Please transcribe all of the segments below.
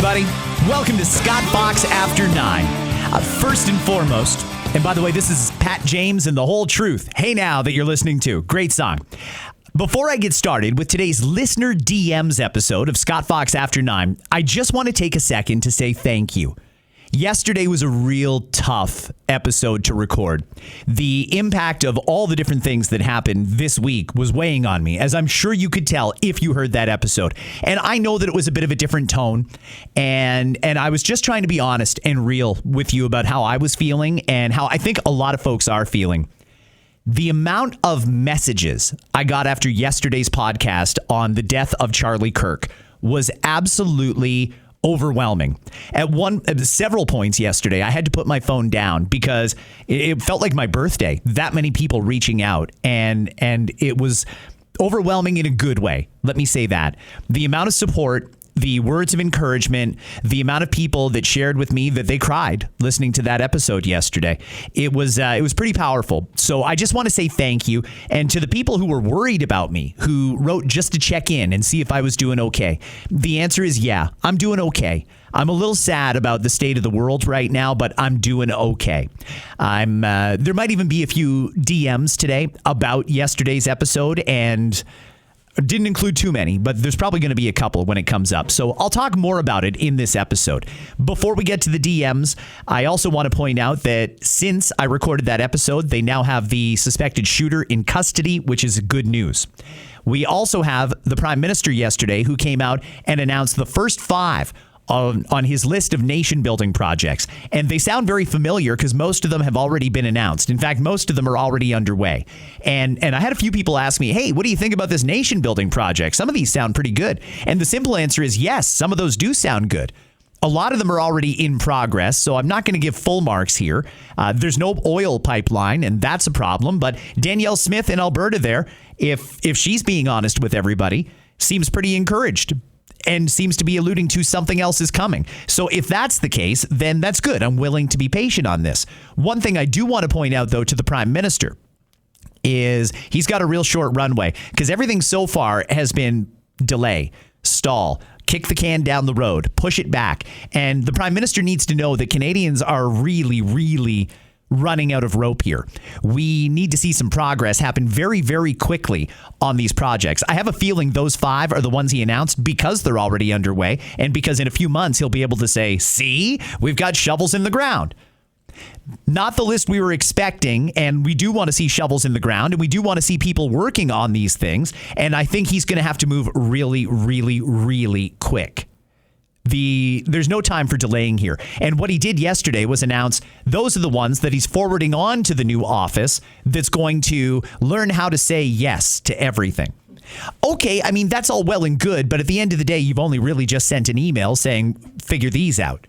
everybody. Welcome to Scott Fox After 9. First and foremost, and by the way, this is Pat James and The Whole Truth. Hey now that you're listening to. Great song. Before I get started with today's Listener DMs episode of Scott Fox After 9, I just want to take a second to say thank you. Yesterday was a real tough episode to record. The impact of all the different things that happened this week was weighing on me, as I'm sure you could tell if you heard that episode. And I know that it was a bit of a different tone, and I was just trying to be honest and real with you about how I was feeling and how I think a lot of folks are feeling. The amount of messages I got after yesterday's podcast on the death of Charlie Kirk was absolutely overwhelming. At several points yesterday, I had to put my phone down because it felt like my birthday. That many people reaching out, and it was overwhelming in a good way. Let me say that. The amount of support, the words of encouragement, the amount of people that shared with me that they cried listening to that episode yesterday. It was pretty powerful. So I just want to say thank you. And to the people who were worried about me, who wrote just to check in and see if I was doing okay. The answer is yeah, I'm doing okay. I'm a little sad about the state of the world right now, but I'm doing okay. There might even be a few DMs today about yesterday's episode, and didn't include too many, but there's probably going to be a couple when it comes up. So I'll talk more about it in this episode. Before we get to the DMs, I also want to point out that since I recorded that episode, they now have the suspected shooter in custody, which is good news. We also have the Prime Minister yesterday who came out and announced the first 5 on his list of nation-building projects. And they sound very familiar because most of them have already been announced. In fact, most of them are already underway. And I had a few people ask me, hey, what do you think about this nation-building project? Some of these sound pretty good. And the simple answer is yes, some of those do sound good. A lot of them are already in progress, so I'm not going to give full marks here. There's no oil pipeline, and that's a problem. But Danielle Smith in Alberta there, if she's being honest with everybody, seems pretty encouraged and seems to be alluding to something else is coming. So if that's the case, then that's good. I'm willing to be patient on this. One thing I do want to point out, though, to the Prime Minister is he's got a real short runway because everything so far has been delay, stall, kick the can down the road, push it back. And the Prime Minister needs to know that Canadians are really, really running out of rope here. We need to see some progress happen very, very quickly on these projects. I have a feeling those 5 are the ones he announced because they're already underway and because in a few months he'll be able to say, see, we've got shovels in the ground. Not the list we were expecting, and we do want to see shovels in the ground, and we do want to see people working on these things, and I think he's going to have to move really, really, really quick. There's no time for delaying here. And what he did yesterday was announce those are the ones that he's forwarding on to the new office that's going to learn how to say yes to everything. Okay, I mean, that's all well and good, but at the end of the day, you've only really just sent an email saying, figure these out.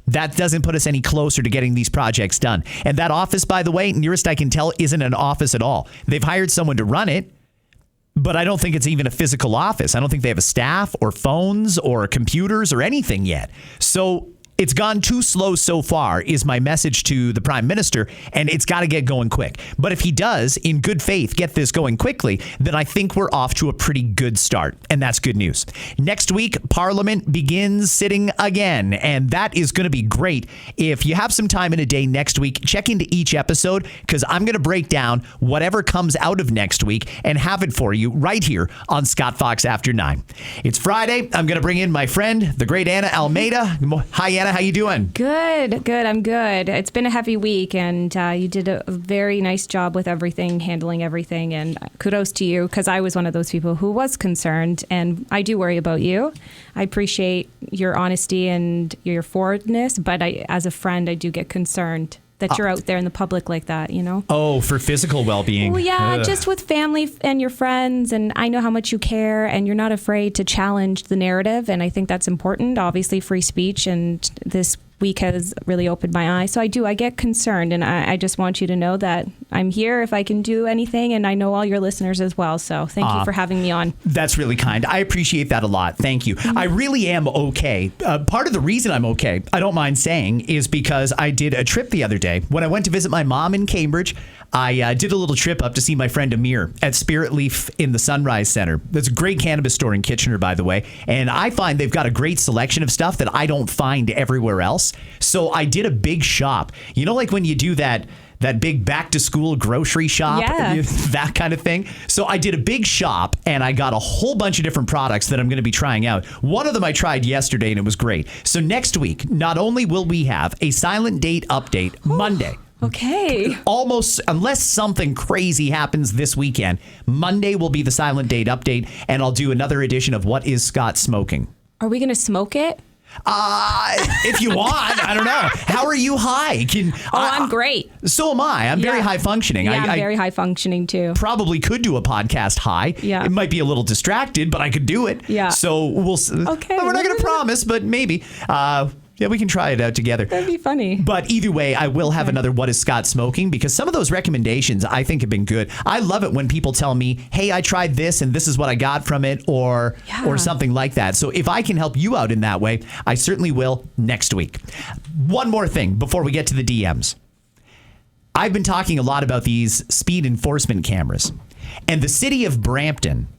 That doesn't put us any closer to getting these projects done. And that office, by the way, nearest I can tell, isn't an office at all. They've hired someone to run it, but I don't think it's even a physical office. I don't think they have a staff or phones or computers or anything yet. So it's gone too slow so far is my message to the Prime Minister, and it's got to get going quick. But if he does, in good faith, get this going quickly, then I think we're off to a pretty good start, and that's good news. Next week, Parliament begins sitting again, and that is going to be great. If you have some time in a day next week, check into each episode, because I'm going to break down whatever comes out of next week and have it for you right here on Scott Fox After 9. It's Friday. I'm going to bring in my friend, the great Anna Almeida. Hi, Anna. How you doing? Good. I'm good. It's been a heavy week, and you did a very nice job with everything, handling everything, and kudos to you, because I was one of those people who was concerned, and I do worry about you. I appreciate your honesty and your forwardness, but as a friend, I do get concerned that you're out there in the public like that, you know? Oh, for physical well-being. Well, yeah, just with family and your friends, and I know how much you care, and you're not afraid to challenge the narrative, and I think that's important. Obviously, free speech, and this week has really opened my eyes. So I get concerned, and I just want you to know that I'm here if I can do anything, and I know all your listeners as well. So thank you for having me on. That's really kind. I appreciate that a lot. Thank you. Mm-hmm. I really am okay. Part of the reason I'm okay, I don't mind saying, is because I did a trip the other day. When I went to visit my mom in Cambridge, I did a little trip up to see my friend Amir at Spirit Leaf in the Sunrise Center. That's a great cannabis store in Kitchener, by the way. And I find they've got a great selection of stuff that I don't find everywhere else. So I did a big shop. You know, like when you do that big back to school grocery shop, that kind of thing. So I did a big shop and I got a whole bunch of different products that I'm going to be trying out. One of them I tried yesterday and it was great. So next week, not only will we have a silent date update Monday. Okay. Almost, unless something crazy happens this weekend, Monday will be the silent date update and I'll do another edition of What is Scott Smoking? Are we going to smoke it? If you want, I don't know. How are you high? I'm great. So am I. I'm very high functioning. Yeah, I'm very high functioning too. Probably could do a podcast high. Yeah. It might be a little distracted, but I could do it. Yeah. So we'll. Okay. We're not going to promise, but maybe. Yeah, we can try it out together. That'd be funny. But either way, I will have another What is Scott Smoking? Because some of those recommendations I think have been good. I love it when people tell me, hey, I tried this and this is what I got from it or something like that. So if I can help you out in that way, I certainly will next week. One more thing before we get to the DMs. I've been talking a lot about these speed enforcement cameras. And the city of Brampton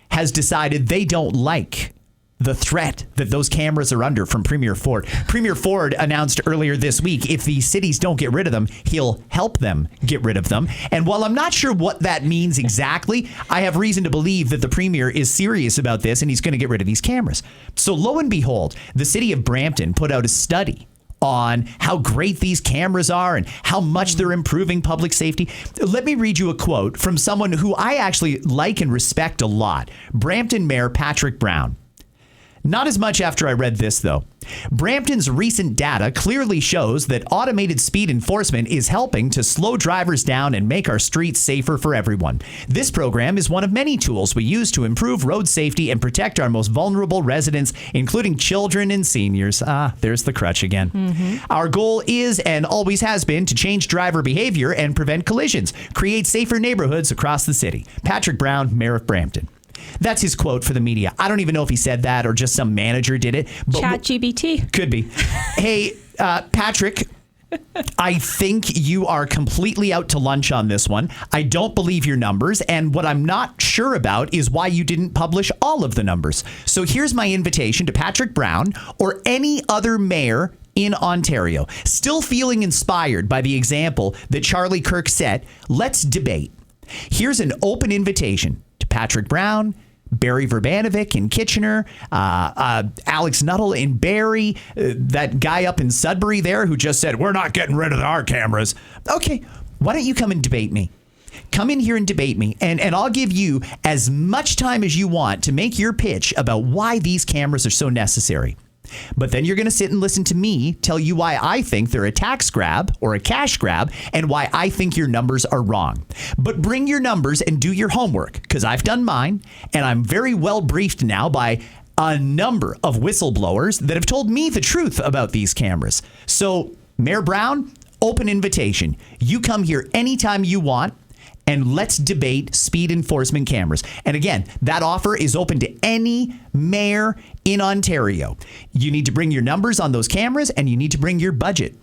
has decided they don't like the threat that those cameras are under from Premier Ford. Premier Ford announced earlier this week, if the cities don't get rid of them, he'll help them get rid of them. And while I'm not sure what that means exactly, I have reason to believe that the Premier is serious about this and he's going to get rid of these cameras. So lo and behold, the city of Brampton put out a study on how great these cameras are and how much they're improving public safety. Let me read you a quote from someone who I actually like and respect a lot, Brampton Mayor Patrick Brown. Not as much after I read this, though. Brampton's recent data clearly shows that automated speed enforcement is helping to slow drivers down and make our streets safer for everyone. This program is one of many tools we use to improve road safety and protect our most vulnerable residents, including children and seniors. There's the crutch again. Mm-hmm. Our goal is and always has been to change driver behavior and prevent collisions, create safer neighborhoods across the city. Patrick Brown, Mayor of Brampton. That's his quote for the media. I don't even know if he said that or just some manager did it. But ChatGPT. Could be. Hey, Patrick, I think you are completely out to lunch on this one. I don't believe your numbers. And what I'm not sure about is why you didn't publish all of the numbers. So here's my invitation to Patrick Brown or any other mayor in Ontario. Still feeling inspired by the example that Charlie Kirk set, let's debate. Here's an open invitation to Patrick Brown, Barry Verbanovic in Kitchener, Alex Nuttall in Barrie, that guy up in Sudbury there who just said, we're not getting rid of our cameras. Okay, why don't you come and debate me? Come in here and debate me, and I'll give you as much time as you want to make your pitch about why these cameras are so necessary. But then you're going to sit and listen to me tell you why I think they're a tax grab or a cash grab and why I think your numbers are wrong. But bring your numbers and do your homework, because I've done mine and I'm very well briefed now by a number of whistleblowers that have told me the truth about these cameras. So, Mayor Brown, open invitation. You come here anytime you want. And let's debate speed enforcement cameras. And again, that offer is open to any mayor in Ontario. You need to bring your numbers on those cameras and you need to bring your budget.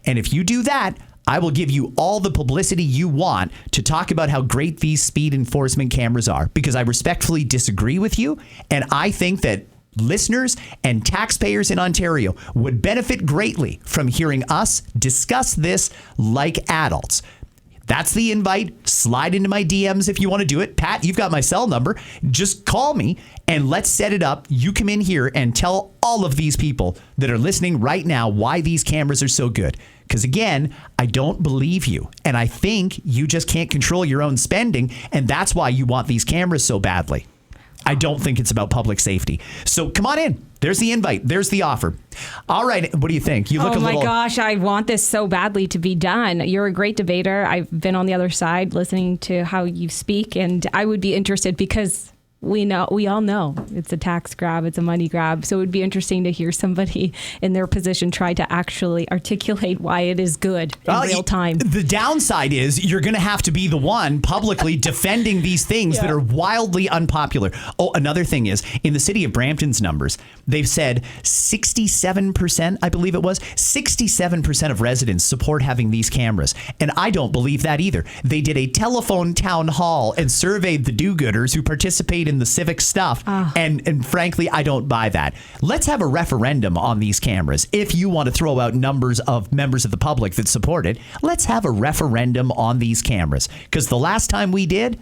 And if you do that, I will give you all the publicity you want to talk about how great these speed enforcement cameras are, because I respectfully disagree with you. And I think that listeners and taxpayers in Ontario would benefit greatly from hearing us discuss this like adults. That's the invite. Slide into my DMs if you want to do it. Pat, you've got my cell number. Just call me and let's set it up. You come in here and tell all of these people that are listening right now why these cameras are so good. Because again, I don't believe you. And I think you just can't control your own spending. And that's why you want these cameras so badly. I don't think it's about public safety. So come on in. There's the invite. There's the offer. All right. What do you think? You look a little... Oh my gosh, I want this so badly to be done. You're a great debater. I've been on the other side listening to how you speak, and I would be interested because we all know it's a tax grab, it's a money grab. So it would be interesting to hear somebody in their position try to actually articulate why it is good in real time. The downside is you're going to have to be the one publicly defending these things that are wildly unpopular. Oh, another thing is, in the city of Brampton's numbers, they've said 67%, I believe it was, 67% of residents support having these cameras. And I don't believe that either. They did a telephone town hall and surveyed the do-gooders who participate in the civic stuff. And frankly, I don't buy that. Let's have a referendum on these cameras. If you want to throw out numbers of members of the public that support it, let's have a referendum on these cameras. Because the last time we did,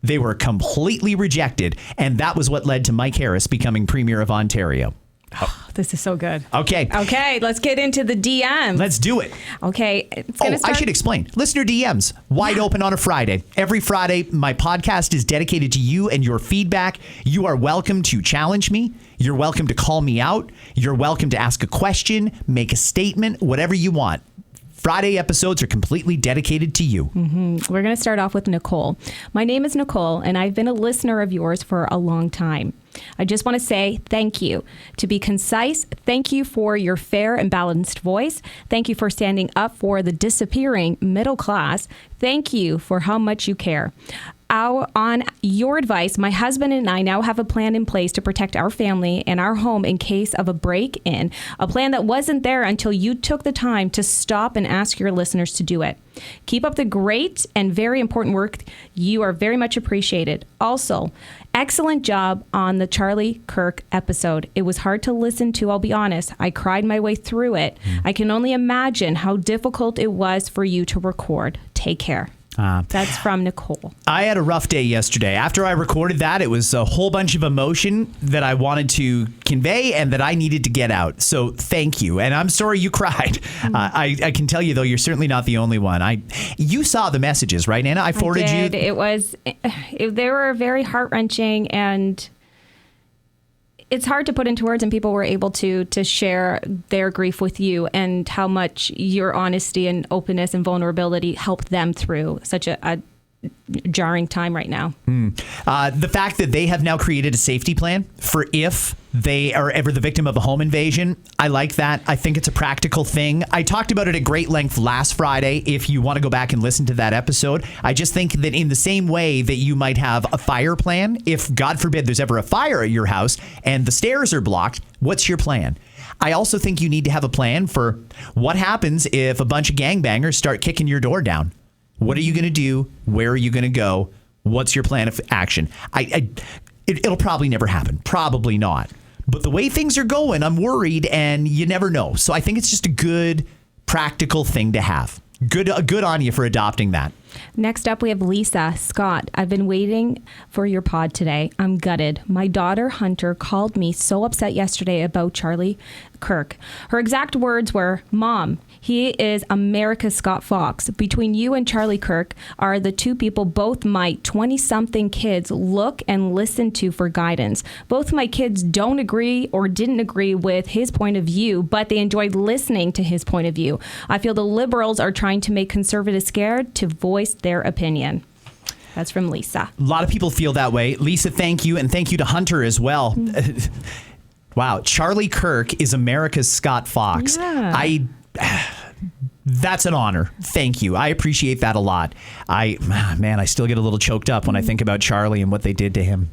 they were completely rejected. And that was what led to Mike Harris becoming Premier of Ontario. Oh, this is so good. Okay, let's get into the DMs. Let's do it. Okay. I should explain. Listener DMs, wide open on a Friday. Every Friday, my podcast is dedicated to you and your feedback. You are welcome to challenge me. You're welcome to call me out. You're welcome to ask a question, make a statement, whatever you want. Friday episodes are completely dedicated to you. Mm-hmm. We're going to start off with Nicole. My name is Nicole, and I've been a listener of yours for a long time. I just want to say thank you. To be concise, thank you for your fair and balanced voice. Thank you for standing up for the disappearing middle class. Thank you for how much you care. On your advice, my husband and I now have a plan in place to protect our family and our home in case of a break-in, a plan that wasn't there until you took the time to stop and ask your listeners to do it. Keep up the great and very important work. You are very much appreciated. Also, excellent job on the Charlie Kirk episode. It was hard to listen to, I'll be honest. I cried my way through it. I can only imagine how difficult it was for you to record. Take care. That's from Nicole. I had a rough day yesterday. After I recorded that, it was a whole bunch of emotion that I wanted to convey and that I needed to get out. So thank you. And I'm sorry you cried. I can tell you, though, you're certainly not the only one. You saw the messages, right, Anna? I forwarded you. They were very heart-wrenching, and it's hard to put into words, and people were able to share their grief with you and how much your honesty and openness and vulnerability helped them through such a jarring time right now. The fact that they have now created a safety plan for if they are ever the victim of a home invasion, I like that. I think it's a practical thing. I talked about it at great length last Friday. If you want to go back and listen to that episode, I just think that in the same way that you might have a fire plan, if God forbid there's ever a fire at your house and the stairs are blocked, what's your plan? I also think you need to have a plan for what happens if a bunch of gangbangers start kicking your door down. What are you going to do? Where are you going to go? What's your plan of action? It'll probably never happen. Probably not. But the way things are going, I'm worried, and you never know. So I think it's just a good, practical thing to have. Good on you for adopting that. Next up, we have Lisa. Scott, I've been waiting for your pod today. I'm gutted. My daughter, Hunter, called me so upset yesterday about Charlie Kirk. Her exact words were, "Mom, he is America's Scott Fox. Between you and Charlie Kirk are the two people both my 20-something kids look and listen to for guidance. Both my kids don't agree or didn't agree with his point of view, but they enjoyed listening to his point of view. I feel the liberals are trying to make conservatives scared to voice their opinion." That's from Lisa. A lot of people feel that way. Lisa, thank you. And thank you to Hunter as well. Wow. Charlie Kirk is America's Scott Fox. Yeah. That's an honor. Thank you. I appreciate that a lot. I still get a little choked up when I think about Charlie and what they did to him.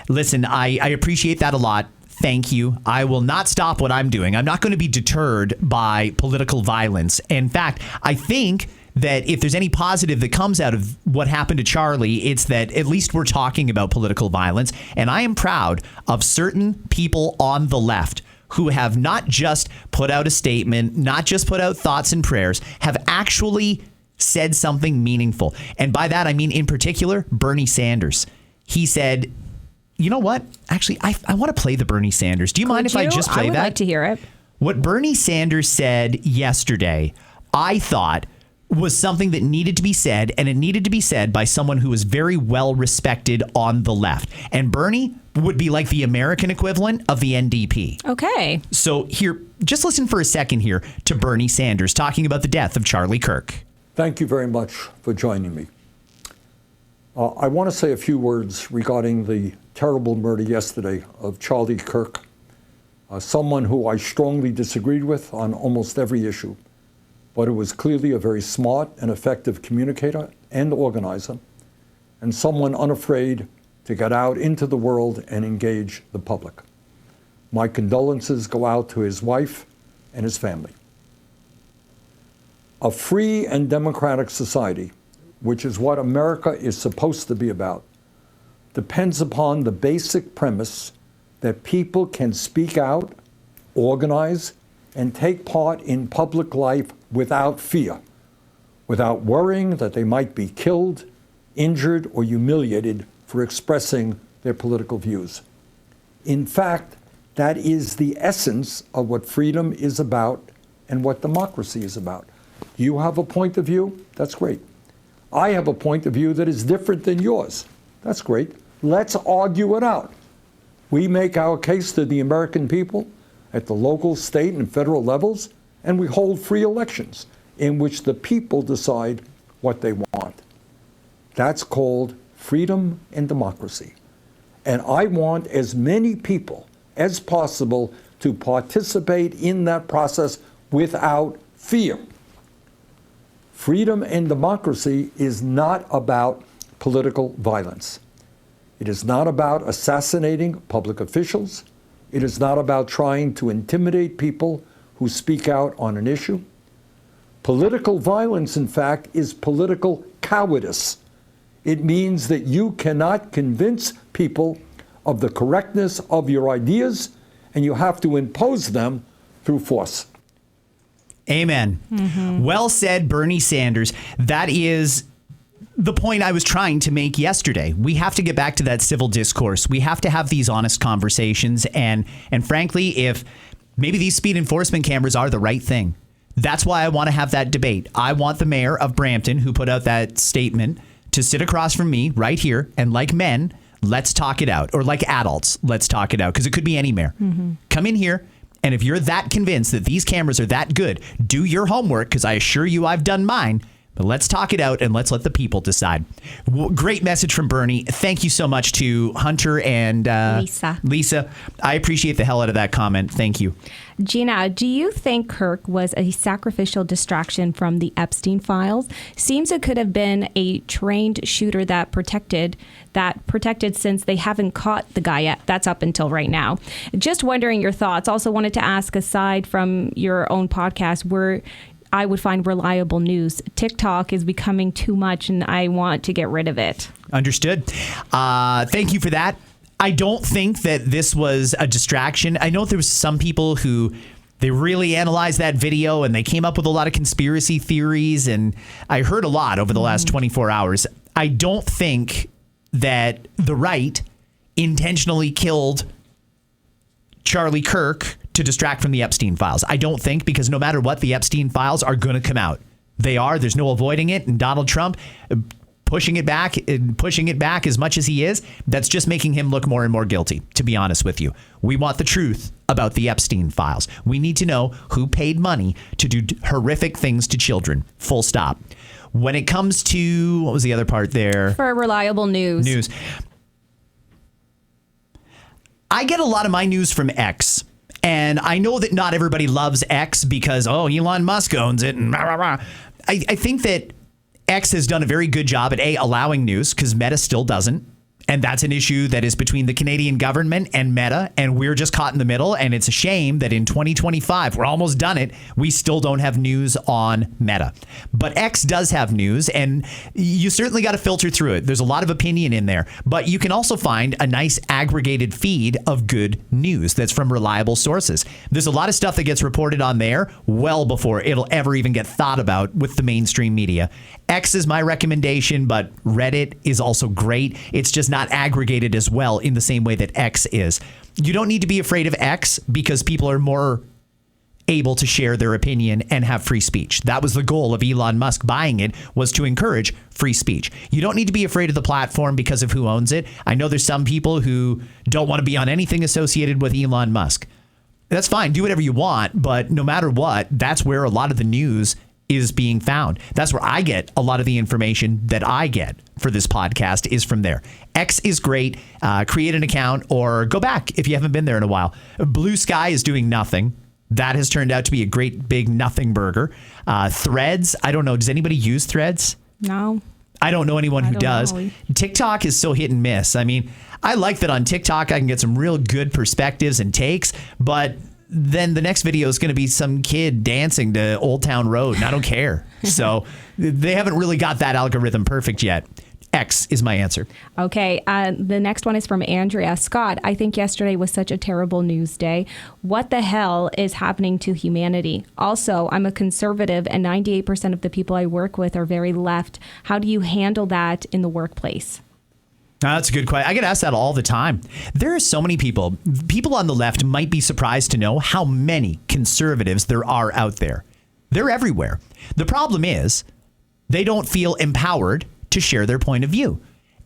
Listen, I appreciate that a lot. Thank you. I will not stop what I'm doing. I'm not going to be deterred by political violence. In fact, I think that if there's any positive that comes out of what happened to Charlie, it's that at least we're talking about political violence. And I am proud of certain people on the left who have not just put out a statement, not just put out thoughts and prayers, have actually said something meaningful. And by that, I mean, in particular, Bernie Sanders. He said, you know what? Actually, I want to play the Bernie Sanders. Do you mind if I just play that? I would like to hear it. What Bernie Sanders said yesterday, I thought was something that needed to be said, and it needed to be said by someone who was very well respected on the left. And Bernie would be like the American equivalent of the NDP. Okay. So here, just listen for a second here to Bernie Sanders talking about the death of Charlie Kirk. Thank you very much for joining me. I want to say a few words regarding the terrible murder yesterday of Charlie Kirk, someone who I strongly disagreed with on almost every issue, but who was clearly a very smart and effective communicator and organizer, and someone unafraid to get out into the world and engage the public. My condolences go out to his wife and his family. A free and democratic society, which is what America is supposed to be about, depends upon the basic premise that people can speak out, organize, and take part in public life without fear, without worrying that they might be killed, injured, or humiliated for expressing their political views. In fact, that is the essence of what freedom is about and what democracy is about. You have a point of view, that's great. I have a point of view that is different than yours. That's great. Let's argue it out. We make our case to the American people at the local, state, and federal levels, and we hold free elections in which the people decide what they want. That's called freedom and democracy. And I want as many people as possible to participate in that process without fear. Freedom and democracy is not about political violence. It is not about assassinating public officials. It is not about trying to intimidate people who speak out on an issue. Political violence, in fact, is political cowardice. It means that you cannot convince people of the correctness of your ideas, and you have to impose them through force. Amen. Mm-hmm. Well said, Bernie Sanders. That is the point I was trying to make yesterday. We have to get back to that civil discourse. We have to have these honest conversations. And frankly, if maybe these speed enforcement cameras are the right thing, that's why I want to have that debate. I want the mayor of Brampton, who put out that statement, to sit across from me right here and, like men, let's talk it out. Or like adults, let's talk it out. Because it could be any mayor. Mm-hmm. Come in here. And if you're that convinced that these cameras are that good, do your homework, because I assure you I've done mine. But let's talk it out and let's let the people decide. Great message from Bernie. Thank you so much to Hunter and Lisa. I appreciate the hell out of that comment. Thank you. Gina, do you think Kirk was a sacrificial distraction from the Epstein files? Seems it could have been a trained shooter that protected since they haven't caught the guy yet. That's up until right now. Just wondering your thoughts. Also wanted to ask, aside from your own podcast, where I would find reliable news. TikTok is becoming too much and I want to get rid of it. Understood. Thank you for that. I don't think that this was a distraction. I know there was some people who they really analyzed that video and they came up with a lot of conspiracy theories, and I heard a lot over the last 24 hours. I don't think that the right intentionally killed Charlie Kirk to distract from the Epstein files. I don't think, because no matter what, the Epstein files are going to come out. They are. There's no avoiding it. And Donald Trump pushing it back as much as he is, that's just making him look more and more guilty, to be honest with you. We want the truth about the Epstein files. We need to know who paid money to do horrific things to children. Full stop. When it comes to, what was the other part there? For reliable news. I get a lot of my news from X. And I know that not everybody loves X because, Elon Musk owns it. And rah, rah, rah. I think that X has done a very good job at allowing news, because Meta still doesn't. And that's an issue that is between the Canadian government and Meta, and we're just caught in the middle. And it's a shame that in 2025, we're almost done it, we still don't have news on Meta. But X does have news, and you certainly got to filter through it. There's a lot of opinion in there, but you can also find a nice aggregated feed of good news that's from reliable sources. There's a lot of stuff that gets reported on there well before it'll ever even get thought about with the mainstream media. X is my recommendation, but Reddit is also great. It's just not aggregated as well in the same way that X is. You don't need to be afraid of X, because people are more able to share their opinion and have free speech. That was the goal of Elon Musk buying it, was to encourage free speech. You don't need to be afraid of the platform because of who owns it. I know there's some people who don't want to be on anything associated with Elon Musk. That's fine. Do whatever you want. But no matter what, that's where a lot of the news is being found. That's where I get a lot of the information that I get for this podcast is from there. X is great. Create an account or go back if you haven't been there in a while. Blue Sky is doing nothing. That has turned out to be a great big nothing burger. Threads, I don't know. Does anybody use Threads? No. I don't know anyone who does. Know. TikTok is so hit and miss. I mean, I like that on TikTok I can get some real good perspectives and takes, but then the next video is going to be some kid dancing to Old Town Road, and I don't care. So they haven't really got that algorithm perfect yet. X is my answer. Okay. The next one is from Andrea. Scott, I think yesterday was such a terrible news day. What the hell is happening to humanity? Also, I'm a conservative and 98% of the people I work with are very left. How do you handle that in the workplace? That's a good question. I get asked that all the time. There are so many people. People on the left might be surprised to know how many conservatives there are out there. They're everywhere. The problem is they don't feel empowered to share their point of view.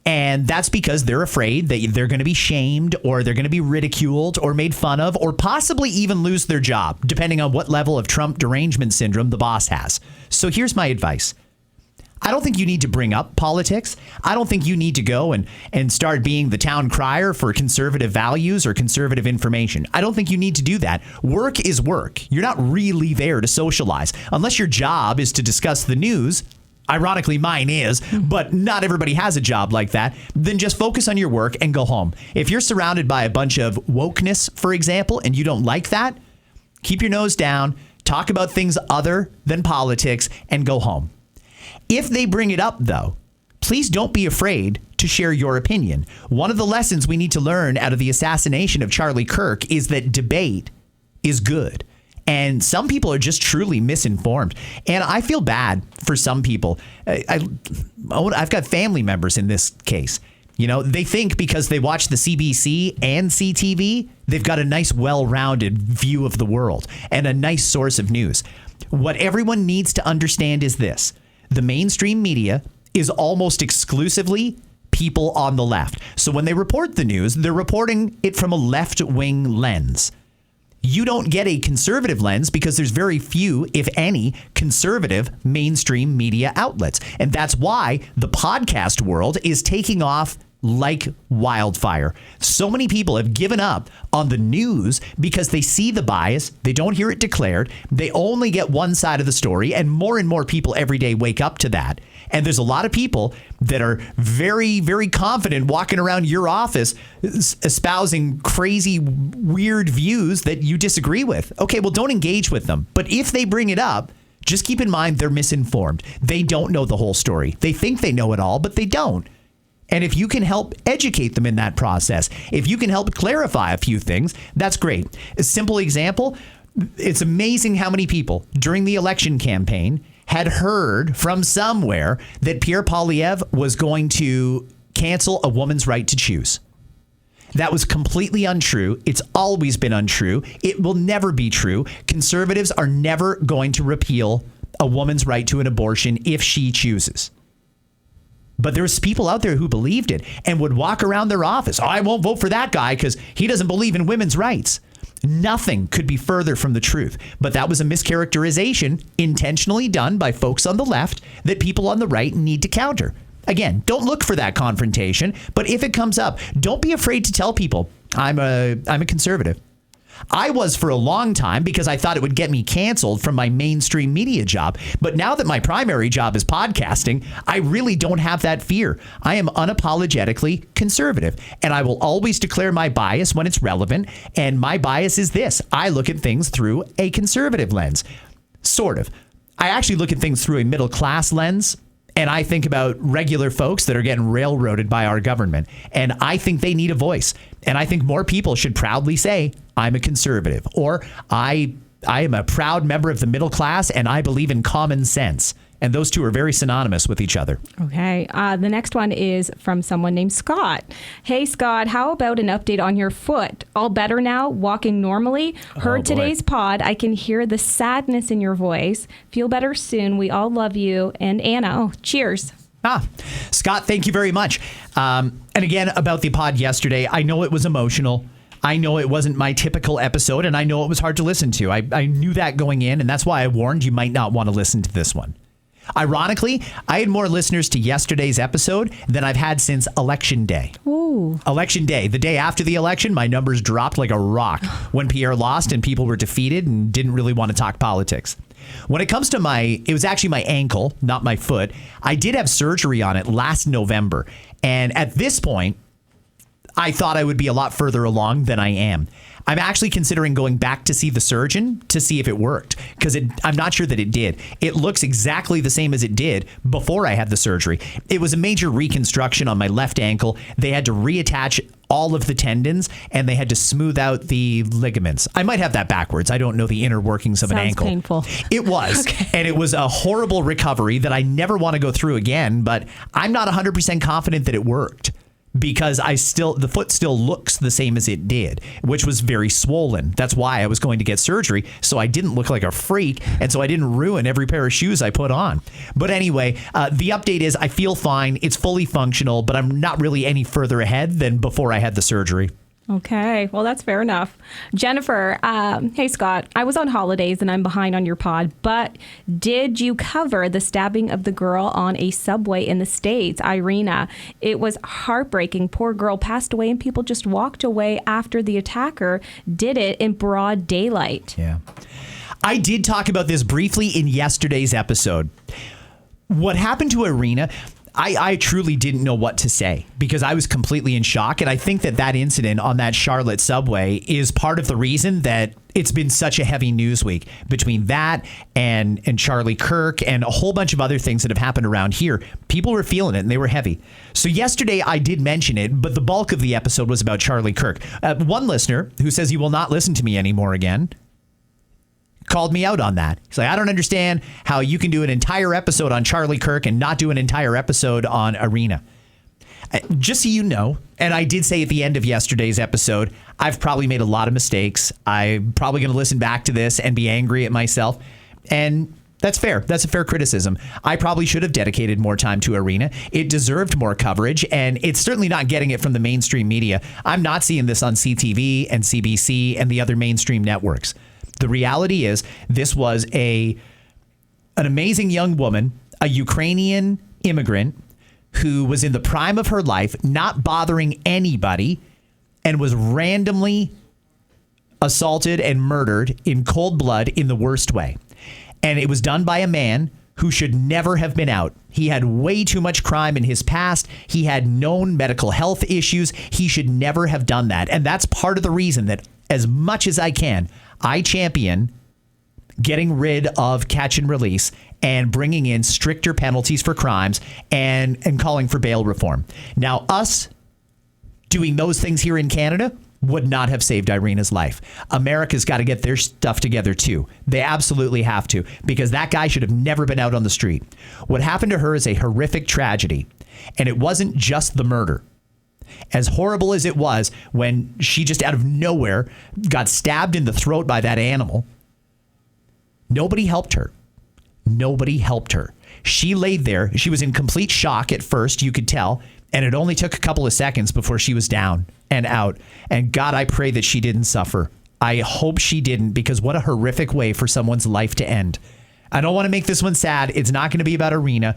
And that's because they're afraid that they're going to be shamed or they're going to be ridiculed or made fun of or possibly even lose their job, depending on what level of Trump derangement syndrome the boss has. So here's my advice. I don't think you need to bring up politics. I don't think you need to go and start being the town crier for conservative values or conservative information. I don't think you need to do that. Work is work. You're not really there to socialize. Unless your job is to discuss the news, ironically mine is, but not everybody has a job like that, then just focus on your work and go home. If you're surrounded by a bunch of wokeness, for example, and you don't like that, keep your nose down, talk about things other than politics, and go home. If they bring it up, though, please don't be afraid to share your opinion. One of the lessons we need to learn out of the assassination of Charlie Kirk is that debate is good. And some people are just truly misinformed. And I feel bad for some people. I've got family members in this case. You know, they think because they watch the CBC and CTV, they've got a nice, well-rounded view of the world and a nice source of news. What everyone needs to understand is this. The mainstream media is almost exclusively people on the left. So when they report the news, they're reporting it from a left-wing lens. You don't get a conservative lens because there's very few, if any, conservative mainstream media outlets. And that's why the podcast world is taking off like wildfire. So many people have given up on the news because they see the bias. They don't hear it declared. They only get one side of the story. And more people every day wake up to that. And there's a lot of people that are very, very confident walking around your office espousing crazy, weird views that you disagree with. Okay, well, don't engage with them. But if they bring it up, just keep in mind they're misinformed. They don't know the whole story. They think they know it all, but they don't. And if you can help educate them in that process, if you can help clarify a few things, that's great. A simple example, it's amazing how many people during the election campaign had heard from somewhere that Pierre Poilievre was going to cancel a woman's right to choose. That was completely untrue. It's always been untrue. It will never be true. Conservatives are never going to repeal a woman's right to an abortion if she chooses. But there's people out there who believed it and would walk around their office. Oh, I won't vote for that guy because he doesn't believe in women's rights. Nothing could be further from the truth. But that was a mischaracterization intentionally done by folks on the left that people on the right need to counter. Again, don't look for that confrontation. But if it comes up, don't be afraid to tell people I'm a conservative. I was for a long time because I thought it would get me canceled from my mainstream media job. But now that my primary job is podcasting, I really don't have that fear. I am unapologetically conservative, and I will always declare my bias when it's relevant. And my bias is this. I look at things through a conservative lens. Sort of. I actually look at things through a middle class lens. And I think about regular folks that are getting railroaded by our government. And I think they need a voice. And I think more people should proudly say, I'm a conservative. Or I am a proud member of the middle class and I believe in common sense. And those two are very synonymous with each other. Okay. The next one is from someone named Scott. Hey, Scott, how about an update on your foot? All better now? Walking normally? Heard today's pod. I can hear the sadness in your voice. Feel better soon. We all love you. And Anna, cheers. Scott, thank you very much. And again, about the pod yesterday, I know it was emotional. I know it wasn't my typical episode, and I know it was hard to listen to. I knew that going in, and that's why I warned you might not want to listen to this one. Ironically, I had more listeners to yesterday's episode than I've had since Election Day. Ooh. Election Day. The day after the election, my numbers dropped like a rock when Pierre lost and people were defeated and didn't really want to talk politics. When it comes to it was actually my ankle, not my foot. I did have surgery on it last November. And at this point, I thought I would be a lot further along than I am. I'm actually considering going back to see the surgeon to see if it worked, because I'm not sure that it did. It looks exactly the same as it did before I had the surgery. It was a major reconstruction on my left ankle. They had to reattach all of the tendons, and they had to smooth out the ligaments. I might have that backwards. I don't know the inner workings of an ankle. Sounds painful. It was. Okay. And it was a horrible recovery that I never want to go through again, but I'm not 100% confident that it worked, because the foot still looks the same as it did, which was very swollen. That's why I was going to get surgery, so I didn't look like a freak, and so I didn't ruin every pair of shoes I put on. But anyway, the update is I feel fine. It's fully functional, but I'm not really any further ahead than before I had the surgery. Okay, well, that's fair enough. Jennifer, hey, Scott, I was on holidays and I'm behind on your pod, but did you cover the stabbing of the girl on a subway in the States, Irina? It was heartbreaking. Poor girl passed away and people just walked away after the attacker did it in broad daylight. Yeah. I did talk about this briefly in yesterday's episode. What happened to Irina, I truly didn't know what to say, because I was completely in shock. And I think that incident on that Charlotte subway is part of the reason that it's been such a heavy news week, between that and Charlie Kirk and a whole bunch of other things that have happened around here. People were feeling it and they were heavy. So yesterday I did mention it, but the bulk of the episode was about Charlie Kirk. One listener who says he will not listen to me anymore again called me out on that. He's like, I don't understand how you can do an entire episode on Charlie Kirk and not do an entire episode on Irina. Just so you know, and I did say at the end of yesterday's episode, I've probably made a lot of mistakes. I'm probably going to listen back to this and be angry at myself. And that's fair. That's a fair criticism. I probably should have dedicated more time to Irina. It deserved more coverage, and it's certainly not getting it from the mainstream media. I'm not seeing this on CTV and CBC and the other mainstream networks. The reality is this was an amazing young woman, a Ukrainian immigrant who was in the prime of her life, not bothering anybody, and was randomly assaulted and murdered in cold blood in the worst way. And it was done by a man who should never have been out. He had way too much crime in his past. He had known medical health issues. He should never have done that. And that's part of the reason that, as much as I can, I champion getting rid of catch and release and bringing in stricter penalties for crimes and calling for bail reform. Now, us doing those things here in Canada would not have saved Irina's life. America's got to get their stuff together too. They absolutely have to, because that guy should have never been out on the street. What happened to her is a horrific tragedy, and it wasn't just the murder. As horrible as it was when she just out of nowhere got stabbed in the throat by that animal, nobody helped her. Nobody helped her. She laid there. She was in complete shock at first, you could tell, and it only took a couple of seconds before she was down and out. And God, I pray that she didn't suffer. I hope she didn't, because what a horrific way for someone's life to end. I don't want to make this one sad. It's not going to be about Irina.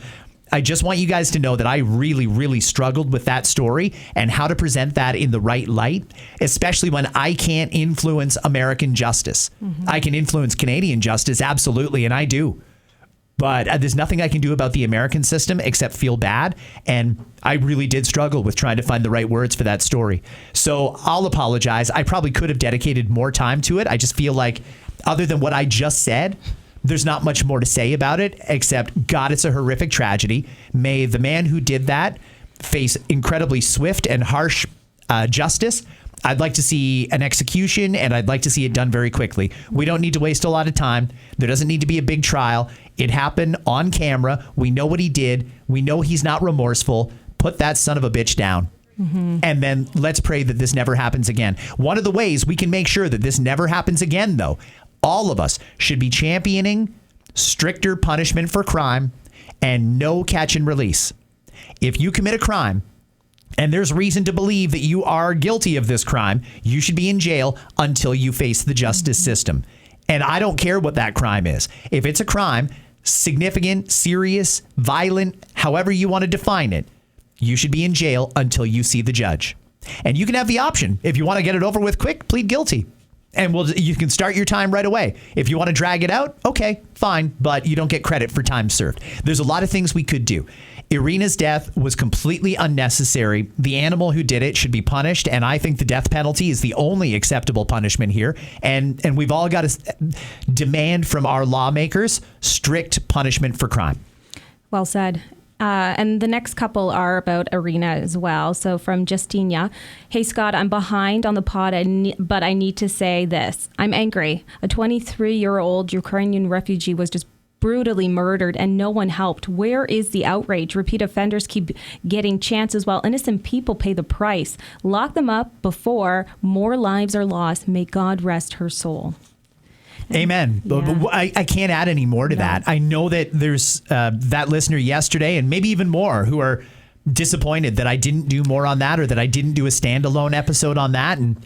I just want you guys to know that I really, really struggled with that story and how to present that in the right light, especially when I can't influence American justice. Mm-hmm. I can influence Canadian justice, absolutely, and I do. But there's nothing I can do about the American system except feel bad. And I really did struggle with trying to find the right words for that story. So I'll apologize. I probably could have dedicated more time to it. I just feel like, other than what I just said, there's not much more to say about it, except, God, it's a horrific tragedy. May the man who did that face incredibly swift and harsh justice. I'd like to see an execution, and I'd like to see it done very quickly. We don't need to waste a lot of time. There doesn't need to be a big trial. It happened on camera. We know what he did. We know he's not remorseful. Put that son of a bitch down. Mm-hmm. And then let's pray that this never happens again. One of the ways we can make sure that this never happens again, though, all of us should be championing stricter punishment for crime and no catch and release. If you commit a crime, and there's reason to believe that you are guilty of this crime, you should be in jail until you face the justice system. And I don't care what that crime is. If it's a crime, significant, serious, violent, however you want to define it, you should be in jail until you see the judge. And you can have the option. If you want to get it over with quick, plead guilty. And you can start your time right away. If you want to drag it out, okay, fine, but you don't get credit for time served. There's a lot of things we could do. Irina's death was completely unnecessary. The animal who did it should be punished, and I think the death penalty is the only acceptable punishment here. And we've all got to demand from our lawmakers strict punishment for crime. Well said. And the next couple are about Irina as well. So from Justinia, hey, Scott, I'm behind on the pod, but I need to say this. I'm angry. A 23-year-old Ukrainian refugee was just brutally murdered and no one helped. Where is the outrage? Repeat offenders keep getting chances while innocent people pay the price. Lock them up before more lives are lost. May God rest her soul. Amen. Yeah. I can't add any more to that. I know that there's that listener yesterday and maybe even more who are disappointed that I didn't do more on that or that I didn't do a standalone episode on that. And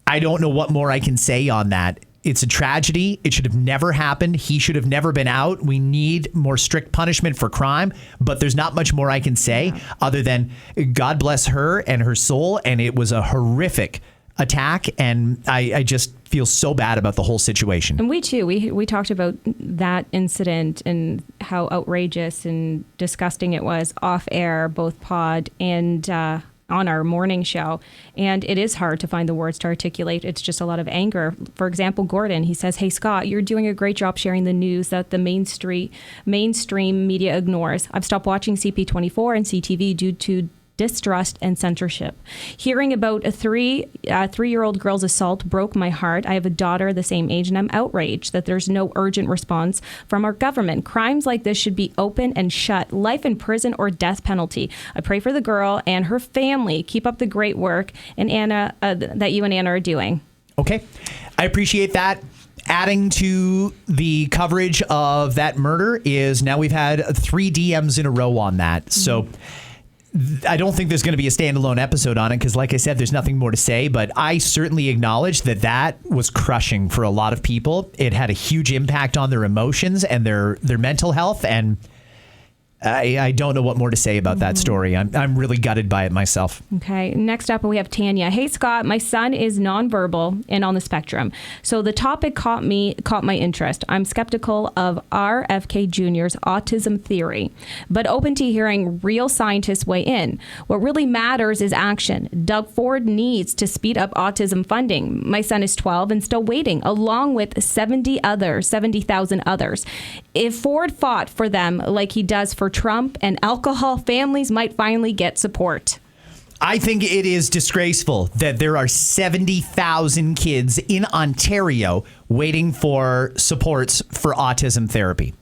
I don't know what more I can say on that. It's a tragedy. It should have never happened. He should have never been out. We need more strict punishment for crime, but there's not much more I can say other than God bless her and her soul. And it was a horrific attack. And I just feel so bad about the whole situation. And we too, we talked about that incident and how outrageous and disgusting it was off air, both pod and on our morning show. And it is hard to find the words to articulate. It's just a lot of anger. For example, Gordon, he says, hey, Scott, you're doing a great job sharing the news that the mainstream media ignores. I've stopped watching CP24 and CTV due to distrust and censorship. Hearing about a three-year-old girl's assault broke my heart. I have a daughter the same age, and I'm outraged that there's no urgent response from our government. Crimes like this should be open and shut. Life in prison or death penalty. I pray for the girl and her family. Keep up the great work, and Anna, that you and Anna are doing. Okay. I appreciate that. Adding to the coverage of that murder is now we've had 3 DMs in a row on that. So I don't think there's going to be a standalone episode on it because, like I said, there's nothing more to say. But I certainly acknowledge that was crushing for a lot of people. It had a huge impact on their emotions and their mental health. And I don't know what more to say about that story. I'm really gutted by it myself. Okay. Next up, we have Tanya. Hey, Scott, my son is nonverbal and on the spectrum. So the topic caught my interest. I'm skeptical of RFK Jr.'s autism theory, but open to hearing real scientists weigh in. What really matters is action. Doug Ford needs to speed up autism funding. My son is 12 and still waiting, along with 70,000 others. If Ford fought for them like he does for Trump and alcohol, families might finally get support. I think it is disgraceful that there are 70,000 kids in Ontario waiting for supports for autism therapy.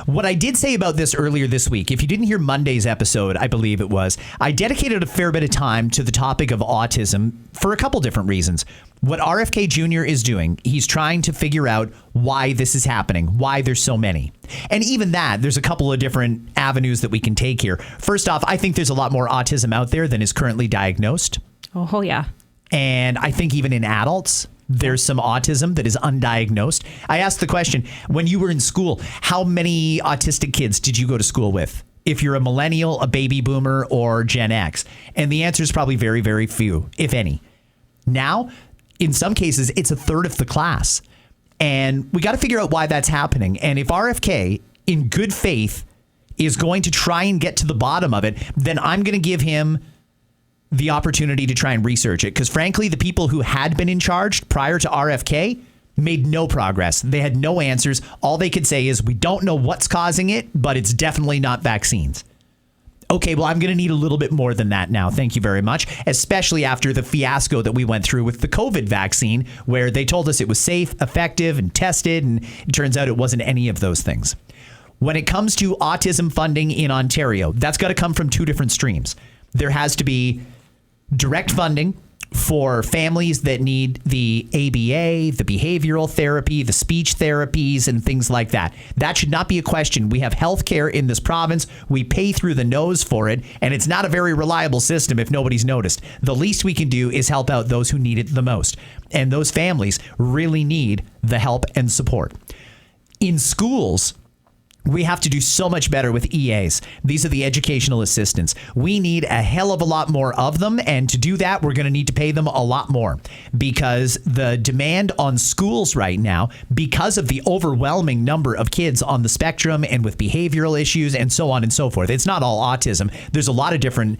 What I did say about this earlier this week, if you didn't hear Monday's episode, I believe it was, I dedicated a fair bit of time to the topic of autism for a couple different reasons. What RFK Jr. is doing, he's trying to figure out why this is happening, why there's so many. And even that, there's a couple of different avenues that we can take here. First off, I think there's a lot more autism out there than is currently diagnosed. Oh, yeah. And I think even in adults, there's some autism that is undiagnosed. I asked the question, when you were in school, how many autistic kids did you go to school with? If you're a millennial, a baby boomer, or Gen X? And the answer is probably very, very few, if any. Now, in some cases, it's a third of the class. And we got to figure out why that's happening. And if RFK, in good faith, is going to try and get to the bottom of it, then I'm going to give him the opportunity to try and research it. Because frankly, the people who had been in charge prior to RFK made no progress. They had no answers. All they could say is, we don't know what's causing it, but it's definitely not vaccines. Okay, well, I'm going to need a little bit more than that now. Thank you very much. Especially after the fiasco that we went through with the COVID vaccine, where they told us it was safe, effective, and tested. And it turns out it wasn't any of those things. When it comes to autism funding in Ontario, that's got to come from 2 different streams. There has to be direct funding for families that need the ABA, the behavioral therapy, the speech therapies, and things like that. That should not be a question. We have health care in this province. We pay through the nose for it, and it's not a very reliable system if nobody's noticed. The least we can do is help out those who need it the most. And those families really need the help and support. In schools, we have to do so much better with EAs. These are the educational assistants. We need a hell of a lot more of them. And to do that, we're going to need to pay them a lot more because the demand on schools right now, because of the overwhelming number of kids on the spectrum and with behavioral issues and so on and so forth. It's not all autism. There's a lot of different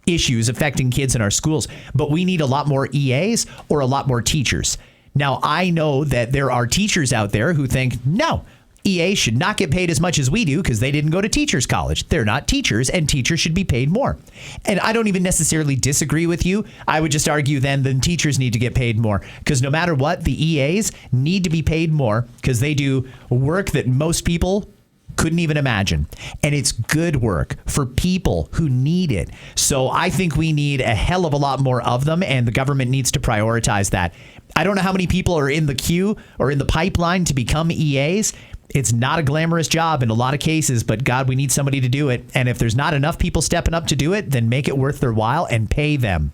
issues affecting kids in our schools, but we need a lot more EAs or a lot more teachers. Now, I know that there are teachers out there who think, no, EA should not get paid as much as we do because they didn't go to teachers college. They're not teachers, and teachers should be paid more. And I don't even necessarily disagree with you. I would just argue then teachers need to get paid more because no matter what, the EAs need to be paid more because they do work that most people couldn't even imagine. And it's good work for people who need it. So I think we need a hell of a lot more of them, and the government needs to prioritize that. I don't know how many people are in the queue or in the pipeline to become EAs. It's not a glamorous job in a lot of cases, but God, we need somebody to do it. And if there's not enough people stepping up to do it, then make it worth their while and pay them.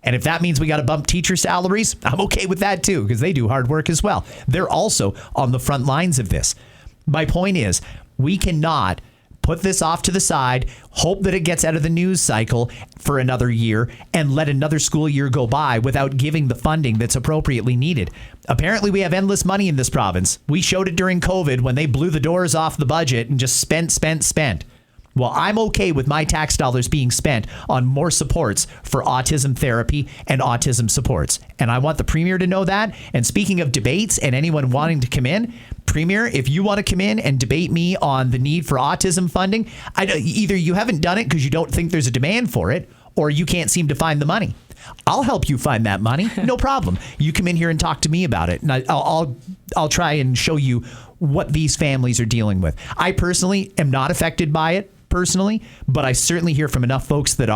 And if that means we got to bump teacher salaries, I'm okay with that too, because they do hard work as well. They're also on the front lines of this. My point is, we cannot put this off to the side, hope that it gets out of the news cycle for another year, and let another school year go by without giving the funding that's appropriately needed. Apparently, we have endless money in this province. We showed it during COVID when they blew the doors off the budget and just spent. Well, I'm okay with my tax dollars being spent on more supports for autism therapy and autism supports. And I want the Premier to know that. And speaking of debates and anyone wanting to come in, Premier, if you want to come in and debate me on the need for autism funding, either you haven't done it because you don't think there's a demand for it, or you can't seem to find the money. I'll help you find that money. No problem. You come in here and talk to me about it. And I'll try and show you what these families are dealing with. I personally am not affected by it. Personally, but I certainly hear from enough folks that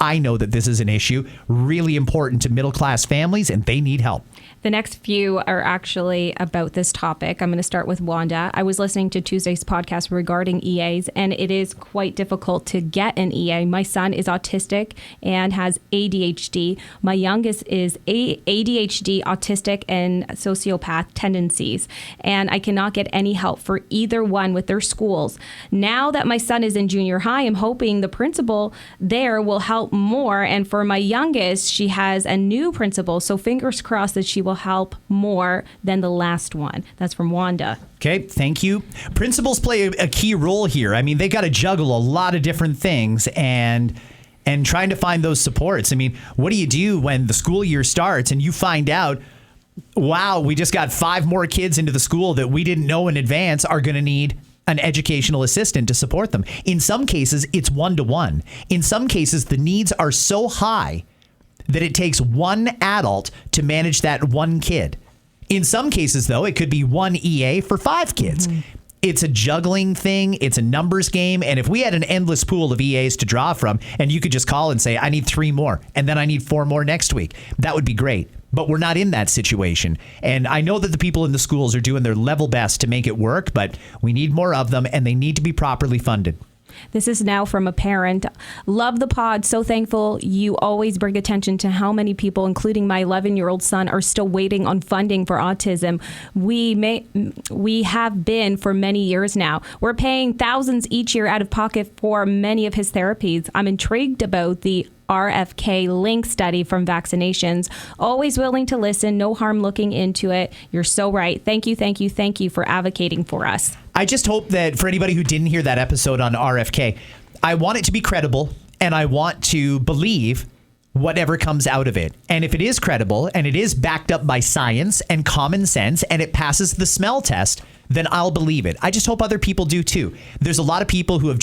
I know that this is an issue really important to middle class families, and they need help. The next few are actually about this topic. I'm going to start with Wanda. I was listening to Tuesday's podcast regarding EAs, and it is quite difficult to get an EA. My son is autistic and has ADHD. My youngest is ADHD, autistic, and sociopath tendencies, and I cannot get any help for either one with their schools. Now that my son is in junior high, I'm hoping the principal there will help more. And for my youngest, she has a new principal, so fingers crossed that she will help more than the last one. That's from Wanda. Okay, thank you. Principals play a key role here. I mean, they got to juggle a lot of different things and trying to find those supports. I mean, what do you do when the school year starts and you find out, wow, we just got 5 more kids into the school that we didn't know in advance are going to need an educational assistant to support them. In some cases, it's 1-to-1. In some cases, the needs are so high that it takes one adult to manage that one kid. In some cases, though, it could be one EA for 5 kids. Mm-hmm. It's a juggling thing. It's a numbers game. And if we had an endless pool of EAs to draw from, and you could just call and say, I need 3 more, and then I need 4 more next week, that would be great. But we're not in that situation. And I know that the people in the schools are doing their level best to make it work, but we need more of them, and they need to be properly funded. This is now from a parent. Love the pod. So thankful you always bring attention to how many people, including my 11-year-old son, are still waiting on funding for autism. We have been for many years now. We're paying thousands each year out of pocket for many of his therapies. I'm intrigued about the RFK link study from vaccinations. Always willing to listen. No harm looking into it. You're so right. Thank you for advocating for us. I just hope that for anybody who didn't hear that episode on RFK, I want it to be credible and I want to believe whatever comes out of it. And if it is credible and it is backed up by science and common sense and it passes the smell test, then I'll believe it. I just hope other people do too. There's a lot of people who have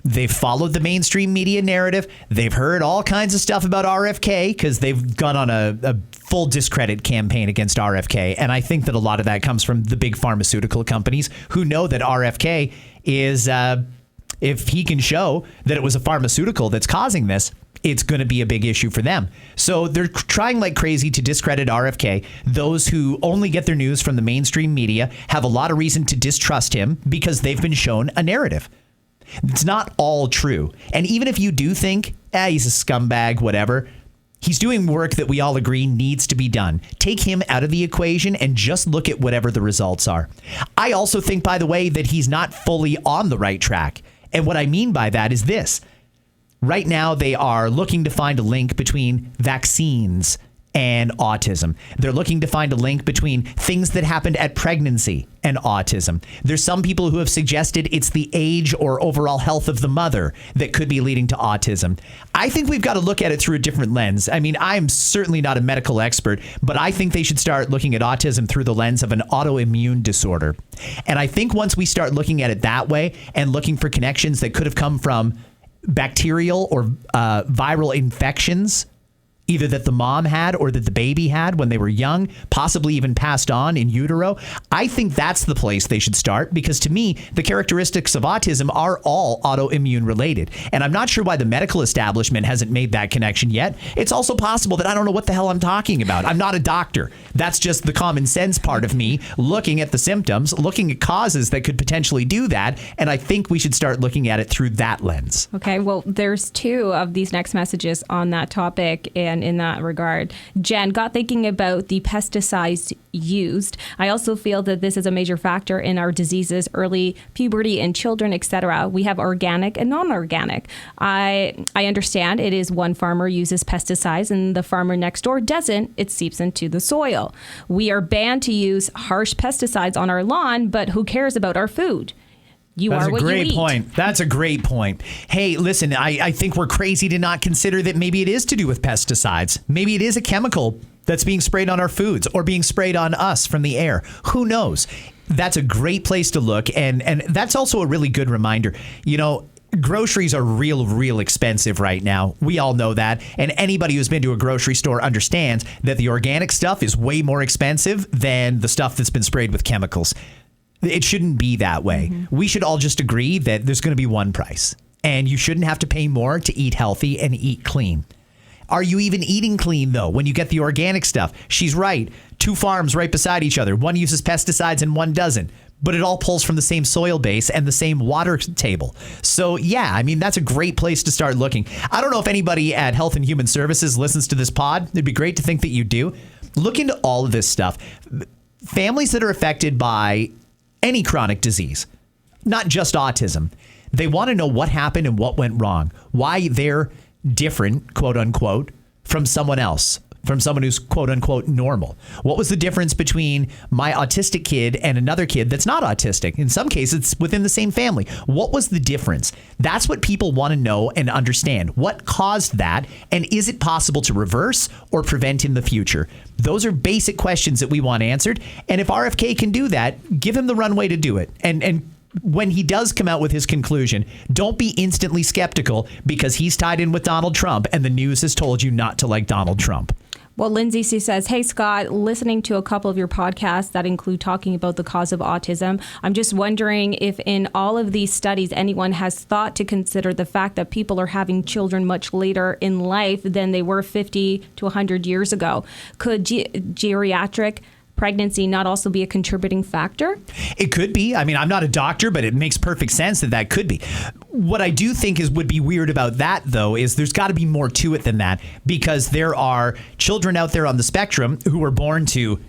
they've followed the mainstream media narrative. They've heard all kinds of stuff about RFK because they've gone on a full discredit campaign against RFK. And I think that a lot of that comes from the big pharmaceutical companies who know that RFK is, if he can show that it was a pharmaceutical that's causing this, it's going to be a big issue for them. So they're trying like crazy to discredit RFK. Those who only get their news from the mainstream media have a lot of reason to distrust him because they've been shown a narrative. It's not all true. And even if you do think, he's a scumbag, whatever, he's doing work that we all agree needs to be done. Take him out of the equation and just look at whatever the results are. I also think, by the way, that he's not fully on the right track. And what I mean by that is this. Right now, they are looking to find a link between vaccines and autism. They're looking to find a link between things that happened at pregnancy and autism. There's some people who have suggested it's the age or overall health of the mother that could be leading to autism. I think we've got to look at it through a different lens. I mean, I'm certainly not a medical expert, but I think they should start looking at autism through the lens of an autoimmune disorder. And I think once we start looking at it that way and looking for connections that could have come from bacterial or viral infections, either that the mom had or that the baby had when they were young, possibly even passed on in utero. I think that's the place they should start because to me, the characteristics of autism are all autoimmune related. And I'm not sure why the medical establishment hasn't made that connection yet. It's also possible that I don't know what the hell I'm talking about. I'm not a doctor. That's just the common sense part of me looking at the symptoms, looking at causes that could potentially do that. And I think we should start looking at it through that lens. Okay, well, there's two of these next messages on that topic and in that regard. Jen got thinking about the pesticides used. I also feel that this is a major factor in our diseases, early puberty in children, etc. We have organic and non-organic. I understand it is one farmer uses pesticides and the farmer next door doesn't. It seeps into the soil. We are banned to use harsh pesticides on our lawn, but who cares about our food? That's a great point. That's a great point. Hey, listen, I think we're crazy to not consider that maybe it is to do with pesticides. Maybe it is a chemical that's being sprayed on our foods or being sprayed on us from the air. Who knows? That's a great place to look. And that's also a really good reminder. You know, groceries are real expensive right now. We all know that. And anybody who's been to a grocery store understands that the organic stuff is way more expensive than the stuff that's been sprayed with chemicals. It shouldn't be that way. Mm-hmm. We should all just agree that there's going to be one price and you shouldn't have to pay more to eat healthy and eat clean. Are you even eating clean, though, when you get the organic stuff? She's right. 2 farms right beside each other. One uses pesticides and one doesn't. But it all pulls from the same soil base and the same water table. So, yeah, I mean, that's a great place to start looking. I don't know if anybody at Health and Human Services listens to this pod. It'd be great to think that you do. Look into all of this stuff. Families that are affected by any chronic disease, not just autism, they want to know what happened and what went wrong, why they're different, quote unquote, from someone else, from someone who's quote unquote normal. What was the difference between my autistic kid and another kid that's not autistic? In some cases, it's within the same family. What was the difference? That's what people want to know and understand. What caused that? And is it possible to reverse or prevent in the future? Those are basic questions that we want answered. And if RFK can do that, give him the runway to do it. And when he does come out with his conclusion, don't be instantly skeptical because he's tied in with Donald Trump and the news has told you not to like Donald Trump. Well, Lindsay says, hey, Scott, listening to a couple of your podcasts that include talking about the cause of autism, I'm just wondering if in all of these studies, anyone has thought to consider the fact that people are having children much later in life than they were 50 to 100 years ago. Could geriatric pregnancy not also be a contributing factor? It could be. I mean, I'm not a doctor, but it makes perfect sense that that could be. What I do think would be weird about that, though, is there's got to be more to it than that, because there are children out there on the spectrum who were born to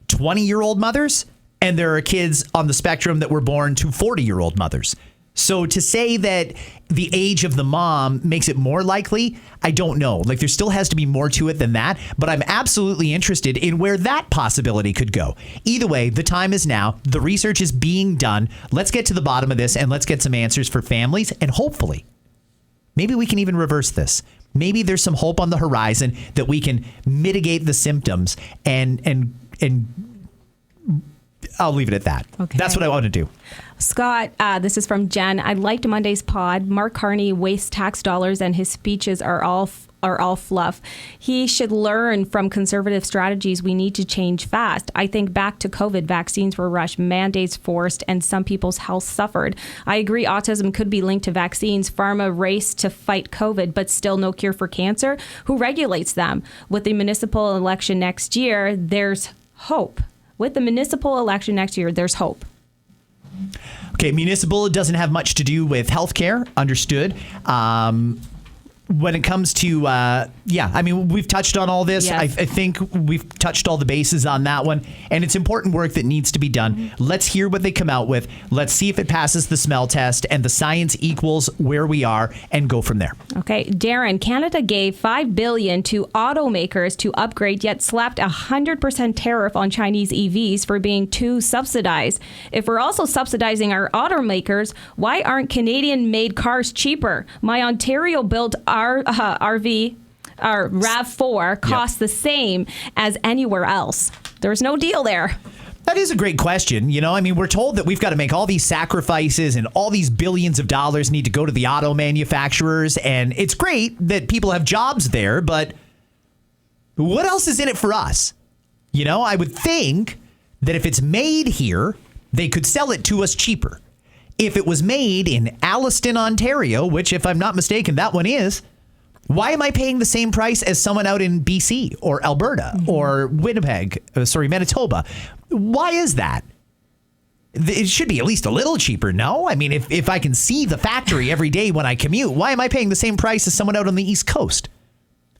20-year-old mothers, and there are kids on the spectrum that were born to 40-year-old mothers. So to say that the age of the mom makes it more likely, I don't know. Like, there still has to be more to it than that, but I'm absolutely interested in where that possibility could go. Either way, the time is now. The research is being done. Let's get to the bottom of this and let's get some answers for families, and hopefully, maybe we can even reverse this. Maybe there's some hope on the horizon that we can mitigate the symptoms and I'll leave it at that. Okay. That's what I want to do. Scott, this is from Jen. I liked Monday's pod. Mark Carney wastes tax dollars and his speeches are all are all fluff. He should learn from conservative strategies. We need to change fast. I think back to COVID, vaccines were rushed, mandates forced, and some people's health suffered. I agree autism could be linked to vaccines. Pharma raced to fight COVID, but still no cure for cancer. Who regulates them? With the municipal election next year, there's hope. With the municipal election next year, there's hope. Okay, municipal doesn't have much to do with healthcare. Understood. When it comes to, we've touched on all this. Yes. I think we've touched all the bases on that one. And it's important work that needs to be done. Mm-hmm. Let's hear what they come out with. Let's see if it passes the smell test and the science equals where we are and go from there. Okay, Darren, Canada gave $5 billion to automakers to upgrade, yet slapped 100% tariff on Chinese EVs for being too subsidized. If we're also subsidizing our automakers, why aren't Canadian-made cars cheaper? My Ontario-built RAV4 costs the same as anywhere else. There's no deal there. That is a great question. We're told that we've got to make all these sacrifices and all these billions of dollars need to go to the auto manufacturers. And it's great that people have jobs there, but what else is in it for us? I would think that if it's made here, they could sell it to us cheaper. If it was made in Alliston, Ontario, which, if I'm not mistaken, that one is, why am I paying the same price as someone out in BC or Alberta or Manitoba? Why is that? It should be at least a little cheaper, no? If I can see the factory every day when I commute, why am I paying the same price as someone out on the East Coast?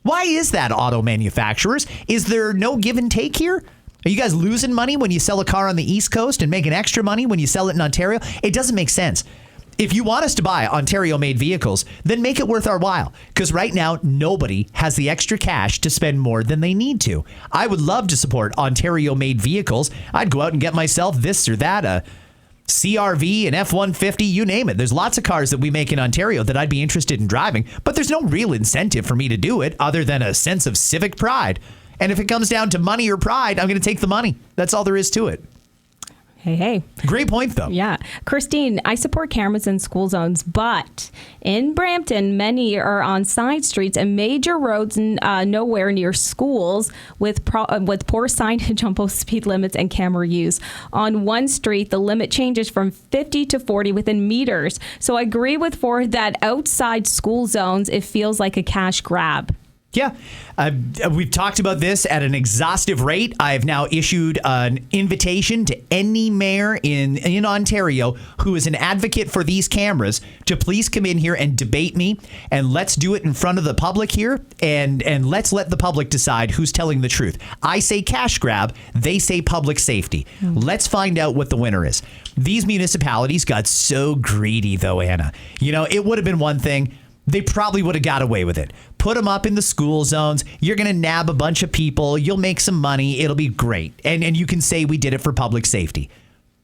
Why is that, auto manufacturers? Is there no give and take here? Are you guys losing money when you sell a car on the East Coast and making extra money when you sell it in Ontario? It doesn't make sense. If you want us to buy Ontario-made vehicles, then make it worth our while. Because right now, nobody has the extra cash to spend more than they need to. I would love to support Ontario-made vehicles. I'd go out and get myself this or that, a CRV, an F-150, you name it. There's lots of cars that we make in Ontario that I'd be interested in driving, but there's no real incentive for me to do it other than a sense of civic pride. And if it comes down to money or pride, I'm going to take the money. That's all there is to it. Hey. Great point, though. Yeah. Christine, I support cameras in school zones, but in Brampton, many are on side streets and major roads nowhere near schools with poor signage on both speed limits and camera use. On one street, the limit changes from 50 to 40 within meters. So I agree with Ford that outside school zones, it feels like a cash grab. Yeah, we've talked about this at an exhaustive rate. I've now issued an invitation to any mayor in Ontario who is an advocate for these cameras to please come in here and debate me. And let's do it in front of the public here. And let's let the public decide who's telling the truth. I say cash grab. They say public safety. Let's find out what the winner is. These municipalities got so greedy, though, Anna. It would have been one thing. They probably would have got away with it. Put them up in the school zones. You're going to nab a bunch of people. You'll make some money. It'll be great. And you can say we did it for public safety.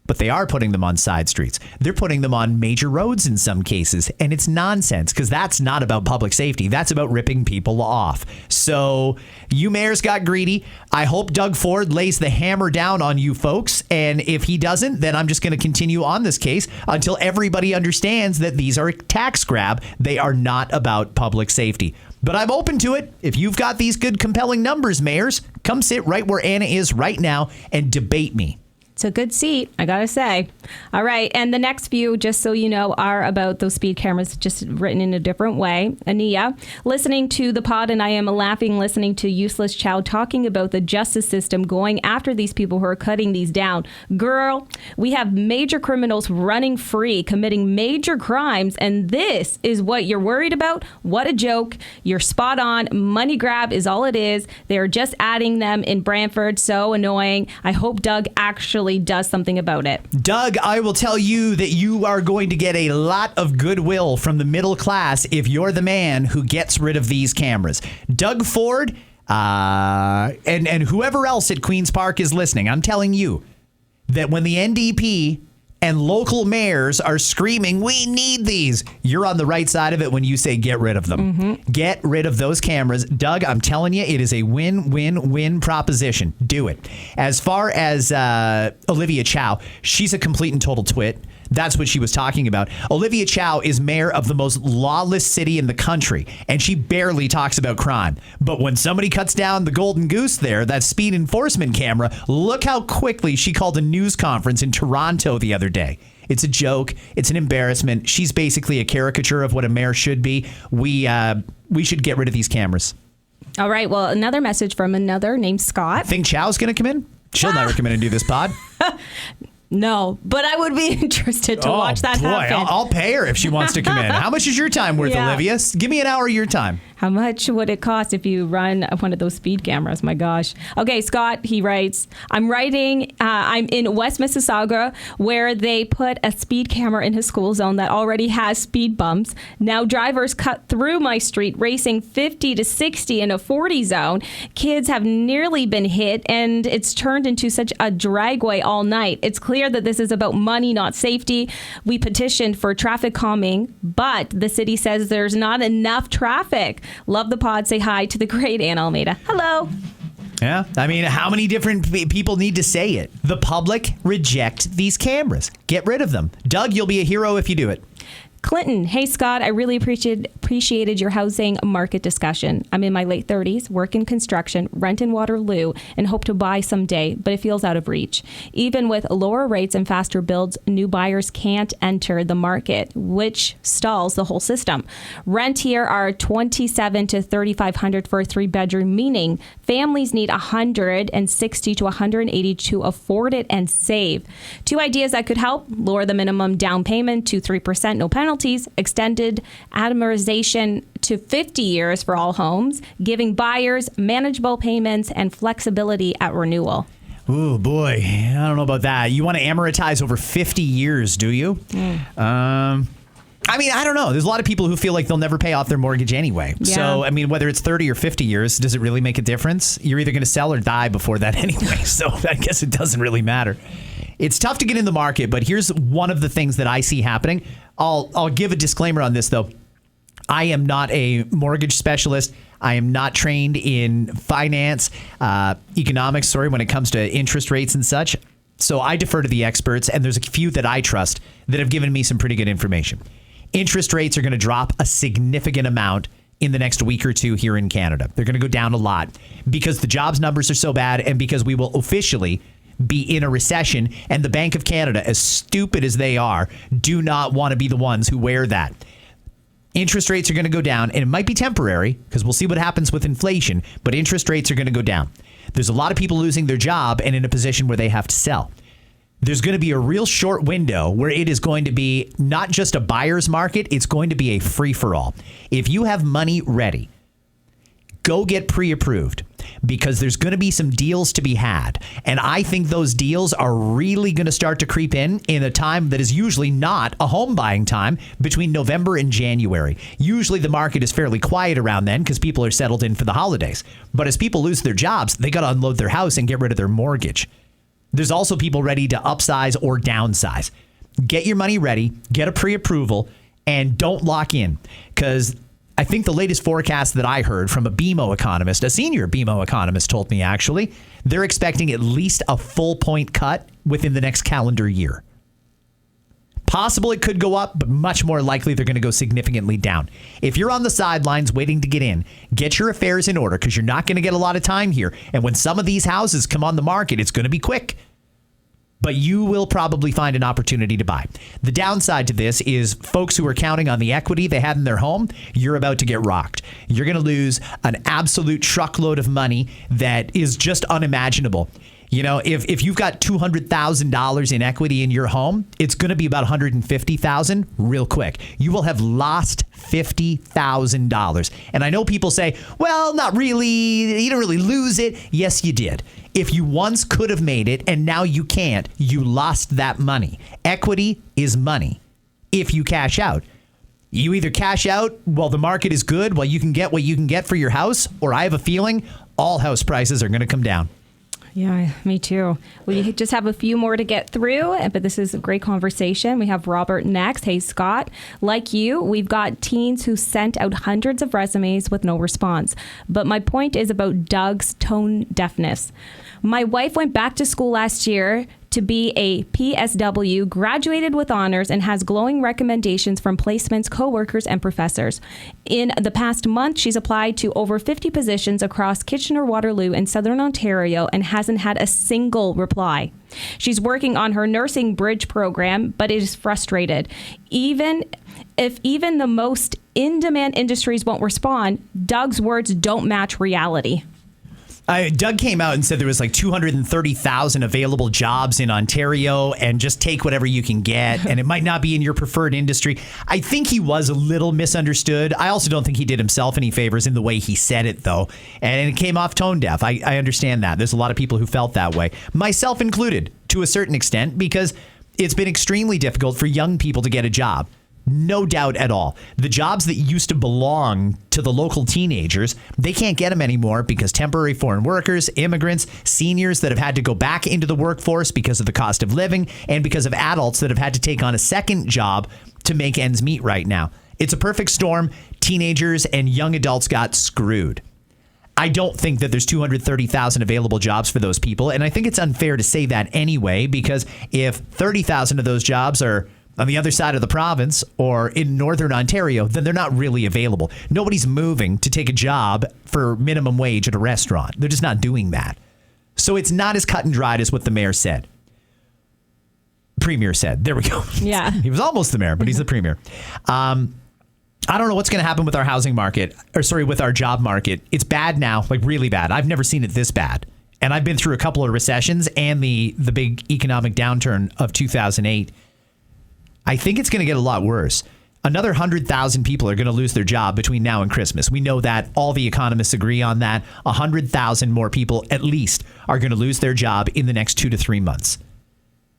But they are putting them on side streets. They're putting them on major roads in some cases. And it's nonsense because that's not about public safety. That's about ripping people off. So you mayors got greedy. I hope Doug Ford lays the hammer down on you folks. And if he doesn't, then I'm just going to continue on this case until everybody understands that these are a tax grab. They are not about public safety. But I'm open to it. If you've got these good, compelling numbers, mayors, come sit right where Anna is right now and debate me. It's a good seat, I gotta say. All right, and the next few, just so you know, are about those speed cameras, just written in a different way. Ania, listening to the pod, and I am laughing listening to Useless Child talking about the justice system going after these people who are cutting these down. Girl, we have major criminals running free, committing major crimes, and this is what you're worried about? What a joke. You're spot on. Money grab is all it is. They're just adding them in Brantford. So annoying. I hope Doug actually does something about it. Doug, I will tell you that you are going to get a lot of goodwill from the middle class if you're the man who gets rid of these cameras. Doug Ford and whoever else at Queen's Park is listening, I'm telling you that when the NDP and local mayors are screaming, we need these, you're on the right side of it when you say get rid of them. Mm-hmm. Get rid of those cameras. Doug, I'm telling you, it is a win-win-win proposition. Do it. As far as Olivia Chow, she's a complete and total twit. That's what she was talking about. Olivia Chow is mayor of the most lawless city in the country, and she barely talks about crime. But when somebody cuts down the golden goose there, that speed enforcement camera, look how quickly she called a news conference in Toronto the other day. It's a joke. It's an embarrassment. She's basically a caricature of what a mayor should be. We should get rid of these cameras. All right. Well, another message from another named Scott. Think Chow's going to come in? She'll never come in and do this pod. No, but I would be interested to watch that happen. I'll pay her if she wants to come in. How much is your time worth, Olivia? Give me an hour of your time. How much would it cost if you run one of those speed cameras? My gosh. Okay, Scott, he writes, I'm in West Mississauga where they put a speed camera in his school zone that already has speed bumps. Now drivers cut through my street racing 50 to 60 in a 40 zone. Kids have nearly been hit and it's turned into such a dragway all night. It's clear that this is about money, not safety. We petitioned for traffic calming, but the city says there's not enough traffic. Love the pod. Say hi to the great Ann Almeida. Hello. Yeah. I mean, how many different people need to say it? The public reject these cameras. Get rid of them. Doug, you'll be a hero if you do it. Clinton, hey Scott, I really appreciated your housing market discussion. I'm in my late 30s, work in construction, rent in Waterloo, and hope to buy someday, but it feels out of reach. Even with lower rates and faster builds, new buyers can't enter the market, which stalls the whole system. Rent here are $2,700 to $3,500 for a 3-bedroom, meaning families need $160 to $180 to afford it and save. 2 ideas that could help: lower the minimum down payment to 3%, no penalties, extended amortization to 50 years for all homes, giving buyers manageable payments and flexibility at renewal. Ooh, boy. I don't know about that. You want to amortize over 50 years, do you? I mean, I don't know. There's a lot of people who feel like they'll never pay off their mortgage anyway. Yeah. So, I mean, whether it's 30 or 50 years, does it really make a difference? You're either going to sell or die before that anyway. So I guess it doesn't really matter. It's tough to get in the market, but here's one of the things that I see happening. I'll give a disclaimer on this, though. I am not a mortgage specialist. I am not trained in finance, economics, when it comes to interest rates and such. So I defer to the experts, and there's a few that I trust that have given me some pretty good information. Interest rates are going to drop a significant amount in the next week or two here in Canada. They're going to go down a lot because the jobs numbers are so bad and because we will officially be in a recession, and the Bank of Canada, as stupid as they are, do not want to be the ones who wear that. Interest rates are going to go down, and it might be temporary because we'll see what happens with inflation, but interest rates are going to go down. There's a lot of people losing their job and in a position where they have to sell. There's going to be a real short window where it is going to be not just a buyer's market, it's going to be a free-for-all. If you have money ready, go get pre-approved because there's going to be some deals to be had. And I think those deals are really going to start to creep in a time that is usually not a home buying time, between November and January. Usually the market is fairly quiet around then because people are settled in for the holidays. But as people lose their jobs, they got to unload their house and get rid of their mortgage. There's also people ready to upsize or downsize. Get your money ready, get a pre-approval, and don't lock in, because I think the latest forecast that I heard from a BMO economist, a senior BMO economist, told me actually, they're expecting at least a full point cut within the next calendar year. Possible it could go up, but much more likely they're going to go significantly down. If you're on the sidelines waiting to get in, get your affairs in order because you're not going to get a lot of time here. And when some of these houses come on the market, it's going to be quick. But you will probably find an opportunity to buy. The downside to this is folks who are counting on the equity they had in their home, you're about to get rocked. You're going to lose an absolute truckload of money that is just unimaginable. You know, if you've got $200,000 in equity in your home, it's going to be about $150,000 real quick. You will have lost $50,000. And I know people say, well, not really. You don't really lose it. Yes, you did. If you once could have made it and now you can't, you lost that money. Equity is money. If you cash out, you either cash out while the market is good, while you can get what you can get for your house, or I have a feeling all house prices are going to come down. Yeah, me too. We just have a few more to get through, but this is a great conversation. We have Robert next. Hey, Scott. Like you, we've got teens who sent out hundreds of resumes with no response. But my point is about Doug's tone deafness. My wife went back to school last year to be a PSW, graduated with honors, and has glowing recommendations from placements, coworkers, and professors. In the past month, she's applied to over 50 positions across Kitchener-Waterloo and Southern Ontario and hasn't had a single reply. She's working on her nursing bridge program, but is frustrated. Even the most in-demand industries won't respond, Doug's words don't match reality. Doug came out and said there was like 230,000 available jobs in Ontario and just take whatever you can get. And it might not be in your preferred industry. I think he was a little misunderstood. I also don't think he did himself any favors in the way he said it, though. And it came off tone deaf. I understand that. There's a lot of people who felt that way, myself included, to a certain extent, because it's been extremely difficult for young people to get a job. No doubt at all. The jobs that used to belong to the local teenagers, they can't get them anymore because temporary foreign workers, immigrants, seniors that have had to go back into the workforce because of the cost of living, and because of adults that have had to take on a second job to make ends meet right now. It's a perfect storm. Teenagers and young adults got screwed. I don't think that there's 230,000 available jobs for those people. And I think it's unfair to say that anyway, because if 30,000 of those jobs are on the other side of the province or in Northern Ontario, then they're not really available. Nobody's moving to take a job for minimum wage at a restaurant. They're just not doing that. So it's not as cut and dried as what the mayor said. Premier said. There we go. Yeah. He was almost the mayor, but he's the premier. I don't know what's going to happen with our housing market, with our job market. It's bad now, like really bad. I've never seen it this bad. And I've been through a couple of recessions and the big economic downturn of 2008. I think it's going to get a lot worse. Another 100,000 people are going to lose their job between now and Christmas. We know that. All the economists agree on that. 100,000 more people, at least, are going to lose their job in the next 2 to 3 months.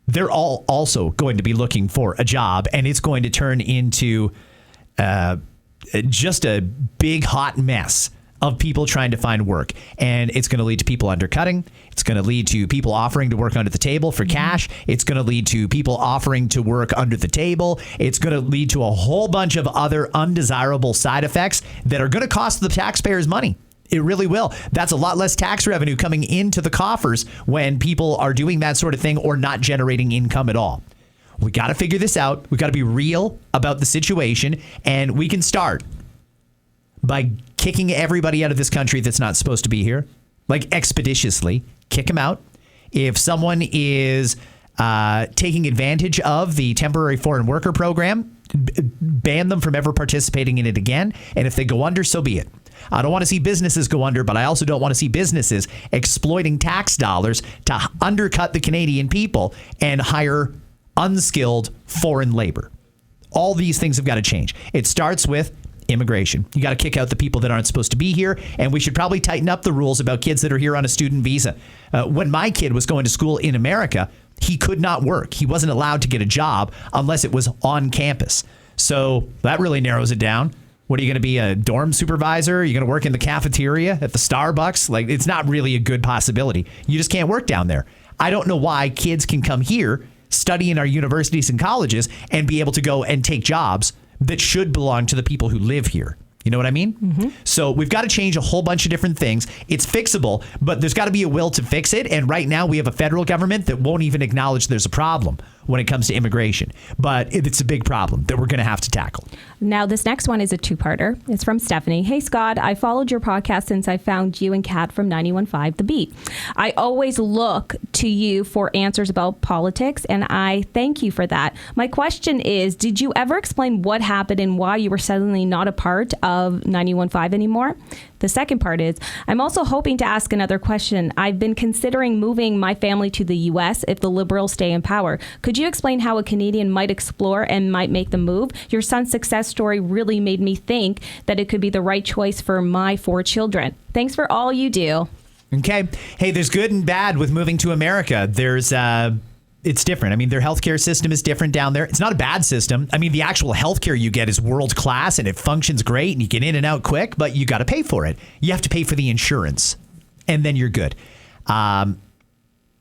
They're all also going to be looking for a job, and it's going to turn into just a big, hot mess of people trying to find work. And it's going to lead to people undercutting. It's going to lead to people offering to work under the table for cash. It's going to lead to people offering to work under the table. It's going to lead to a whole bunch of other undesirable side effects that are going to cost the taxpayers money. It really will. That's a lot less tax revenue coming into the coffers when people are doing that sort of thing or not generating income at all. We got to figure this out. We got to be real about the situation, and we can start by kicking everybody out of this country that's not supposed to be here, like expeditiously. Kick them out. If someone is taking advantage of the temporary foreign worker program, ban them from ever participating in it again. And if they go under, so be it. I don't want to see businesses go under, but I also don't want to see businesses exploiting tax dollars to undercut the Canadian people and hire unskilled foreign labor. All these things have got to change. It starts with immigration. You got to kick out the people that aren't supposed to be here. And we should probably tighten up the rules about kids that are here on a student visa. When my kid was going to school in America, he could not work. He wasn't allowed to get a job unless it was on campus. So that really narrows it down. What are you going to be, a dorm supervisor? Are you going to work in the cafeteria at the Starbucks? Like, it's not really a good possibility. You just can't work down there. I don't know why kids can come here, study in our universities and colleges, and be able to go and take jobs that should belong to the people who live here. You know what I mean? Mm-hmm. So we've got to change a whole bunch of different things. It's fixable, but there's got to be a will to fix it. And right now we have a federal government that won't even acknowledge there's a problem when it comes to immigration. But it's a big problem that we're going to have to tackle. Now, this next one is a two-parter. It's from Stephanie. Hey, Scott, I followed your podcast since I found you and Kat from 91.5 The Beat. I always look to you for answers about politics, and I thank you for that. My question is, did you ever explain what happened and why you were suddenly not a part of 91.5 anymore? The second part is, I'm also hoping to ask another question. I've been considering moving my family to the U.S. if the Liberals stay in power. Could you explain how a Canadian might explore and might make the move? Your son's success story really made me think that it could be the right choice for my 4 children. Thanks for all you do. Okay. Hey, there's good and bad with moving to America. It's different. I mean, their healthcare system is different down there. It's not a bad system. I mean, the actual healthcare you get is world class and it functions great and you get in and out quick, but you got to pay for it. You have to pay for the insurance and then you're good.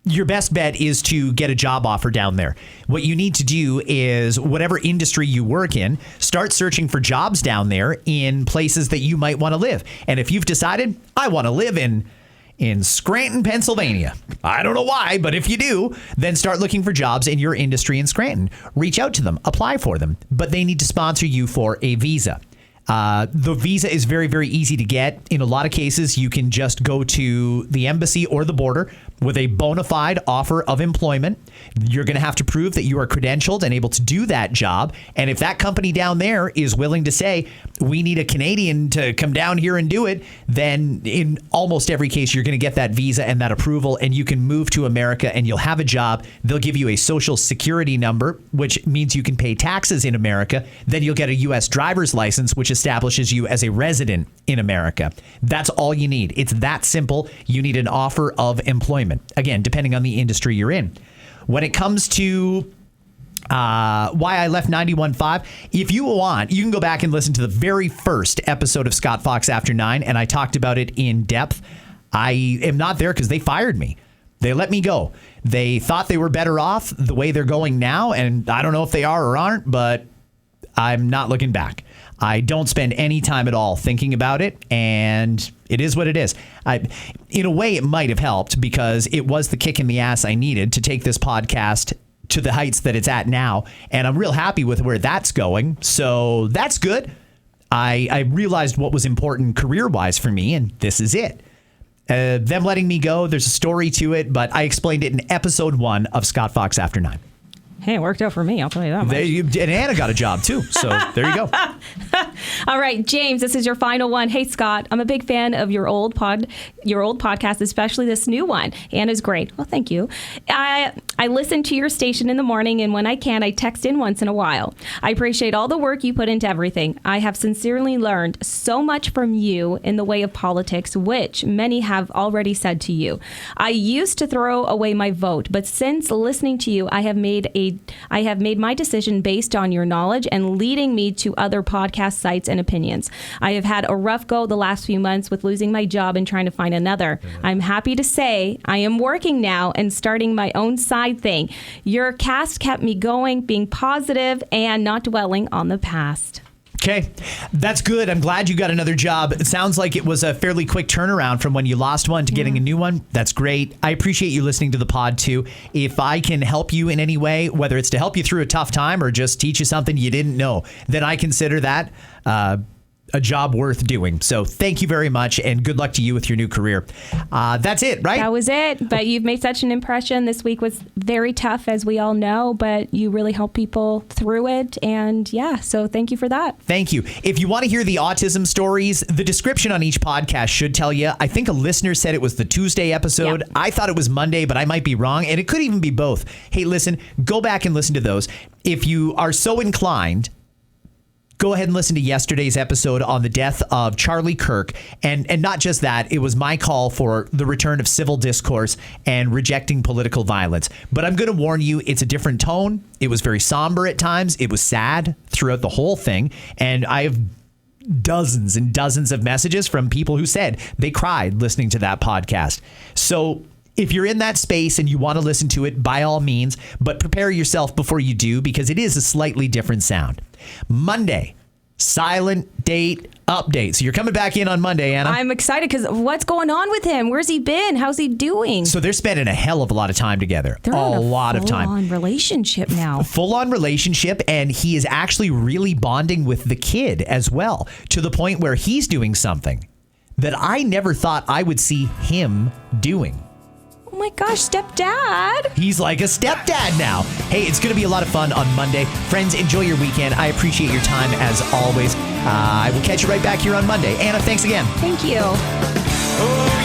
Your best bet is to get a job offer down there. What you need to do is whatever industry you work in, start searching for jobs down there in places that you might want to live. And if you've decided, I want to live in in Scranton, Pennsylvania. I don't know why, but if you do, then start looking for jobs in your industry in Scranton. Reach out to them, apply for them, but they need to sponsor you for a visa. The visa is very, very easy to get. In a lot of cases, you can just go to the embassy or the border with a bona fide offer of employment. You're going to have to prove that you are credentialed and able to do that job. And if that company down there is willing to say, we need a Canadian to come down here and do it, then in almost every case, you're going to get that visa and that approval, and you can move to America and you'll have a job. They'll give you a social security number, which means you can pay taxes in America. Then you'll get a U.S. driver's license, which establishes you as a resident in America. That's all you need. It's that simple. You need an offer of employment. Again, depending on the industry you're in. When it comes to why I left 91.5, if you want, you can go back and listen to the very first episode of Scott Fox After 9, and I talked about it in depth. I am not there because they fired me. They let me go. They thought they were better off the way they're going now, and I don't know if they are or aren't, but I'm not looking back. I don't spend any time at all thinking about it, and it is what it is. In a way, it might have helped because it was the kick in the ass I needed to take this podcast to the heights that it's at now, and I'm real happy with where that's going, so that's good. I realized what was important career-wise for me, and this is it. Them letting me go, there's a story to it, but I explained it in episode 1 of Scott Fox After 9. Hey, it worked out for me. I'll tell you that much. And Anna got a job, too. So there you go. All right, James, this is your final one. Hey, Scott, I'm a big fan of your old podcast, especially this new one. Anna's great. Well, thank you. I listen to your station in the morning, and when I can, I text in once in a while. I appreciate all the work you put into everything. I have sincerely learned so much from you in the way of politics, which many have already said to you. I used to throw away my vote, but since listening to you, I have made my decision based on your knowledge and leading me to other podcast sites and opinions. I have had a rough go the last few months with losing my job and trying to find another. I'm happy to say I am working now and starting my own side thing. Your cast kept me going, being positive and not dwelling on the past. Okay, that's good. I'm glad you got another job. It sounds like it was a fairly quick turnaround from when you lost one to getting a new one. That's great. I appreciate you listening to the pod, too. If I can help you in any way, whether it's to help you through a tough time or just teach you something you didn't know, then I consider that a job worth doing. So thank you very much, and good luck to you with your new career. That's it, right? That was it. But you've made such an impression. This week was very tough, as we all know, but you really helped people through it. And yeah, so thank you for that. Thank you. If you want to hear the autism stories, the description on each podcast should tell you. I think a listener said it was the Tuesday episode. Yeah. I thought it was Monday, but I might be wrong. And it could even be both. Hey, listen, go back and listen to those. If you are so inclined, go ahead and listen to yesterday's episode on the death of Charlie Kirk. And not just that, it was my call for the return of civil discourse and rejecting political violence. But I'm going to warn you, it's a different tone. It was very somber at times. It was sad throughout the whole thing. And I have dozens and dozens of messages from people who said they cried listening to that podcast. So if you're in that space and you want to listen to it, by all means, but prepare yourself before you do, because it is a slightly different sound. Monday, silent date update. So you're coming back in on Monday, Anna. I'm excited because what's going on with him? Where's he been? How's he doing? So they're spending a hell of a lot of time together. They're on a lot of time. Full-on relationship now. Full-on relationship, and he is actually really bonding with the kid as well, to the point where he's doing something that I never thought I would see him doing. Oh my gosh, stepdad. He's like a stepdad now. Hey, it's going to be a lot of fun on Monday. Friends, enjoy your weekend. I appreciate your time as always. I will catch you right back here on Monday. Anna, thanks again. Thank you. Oh,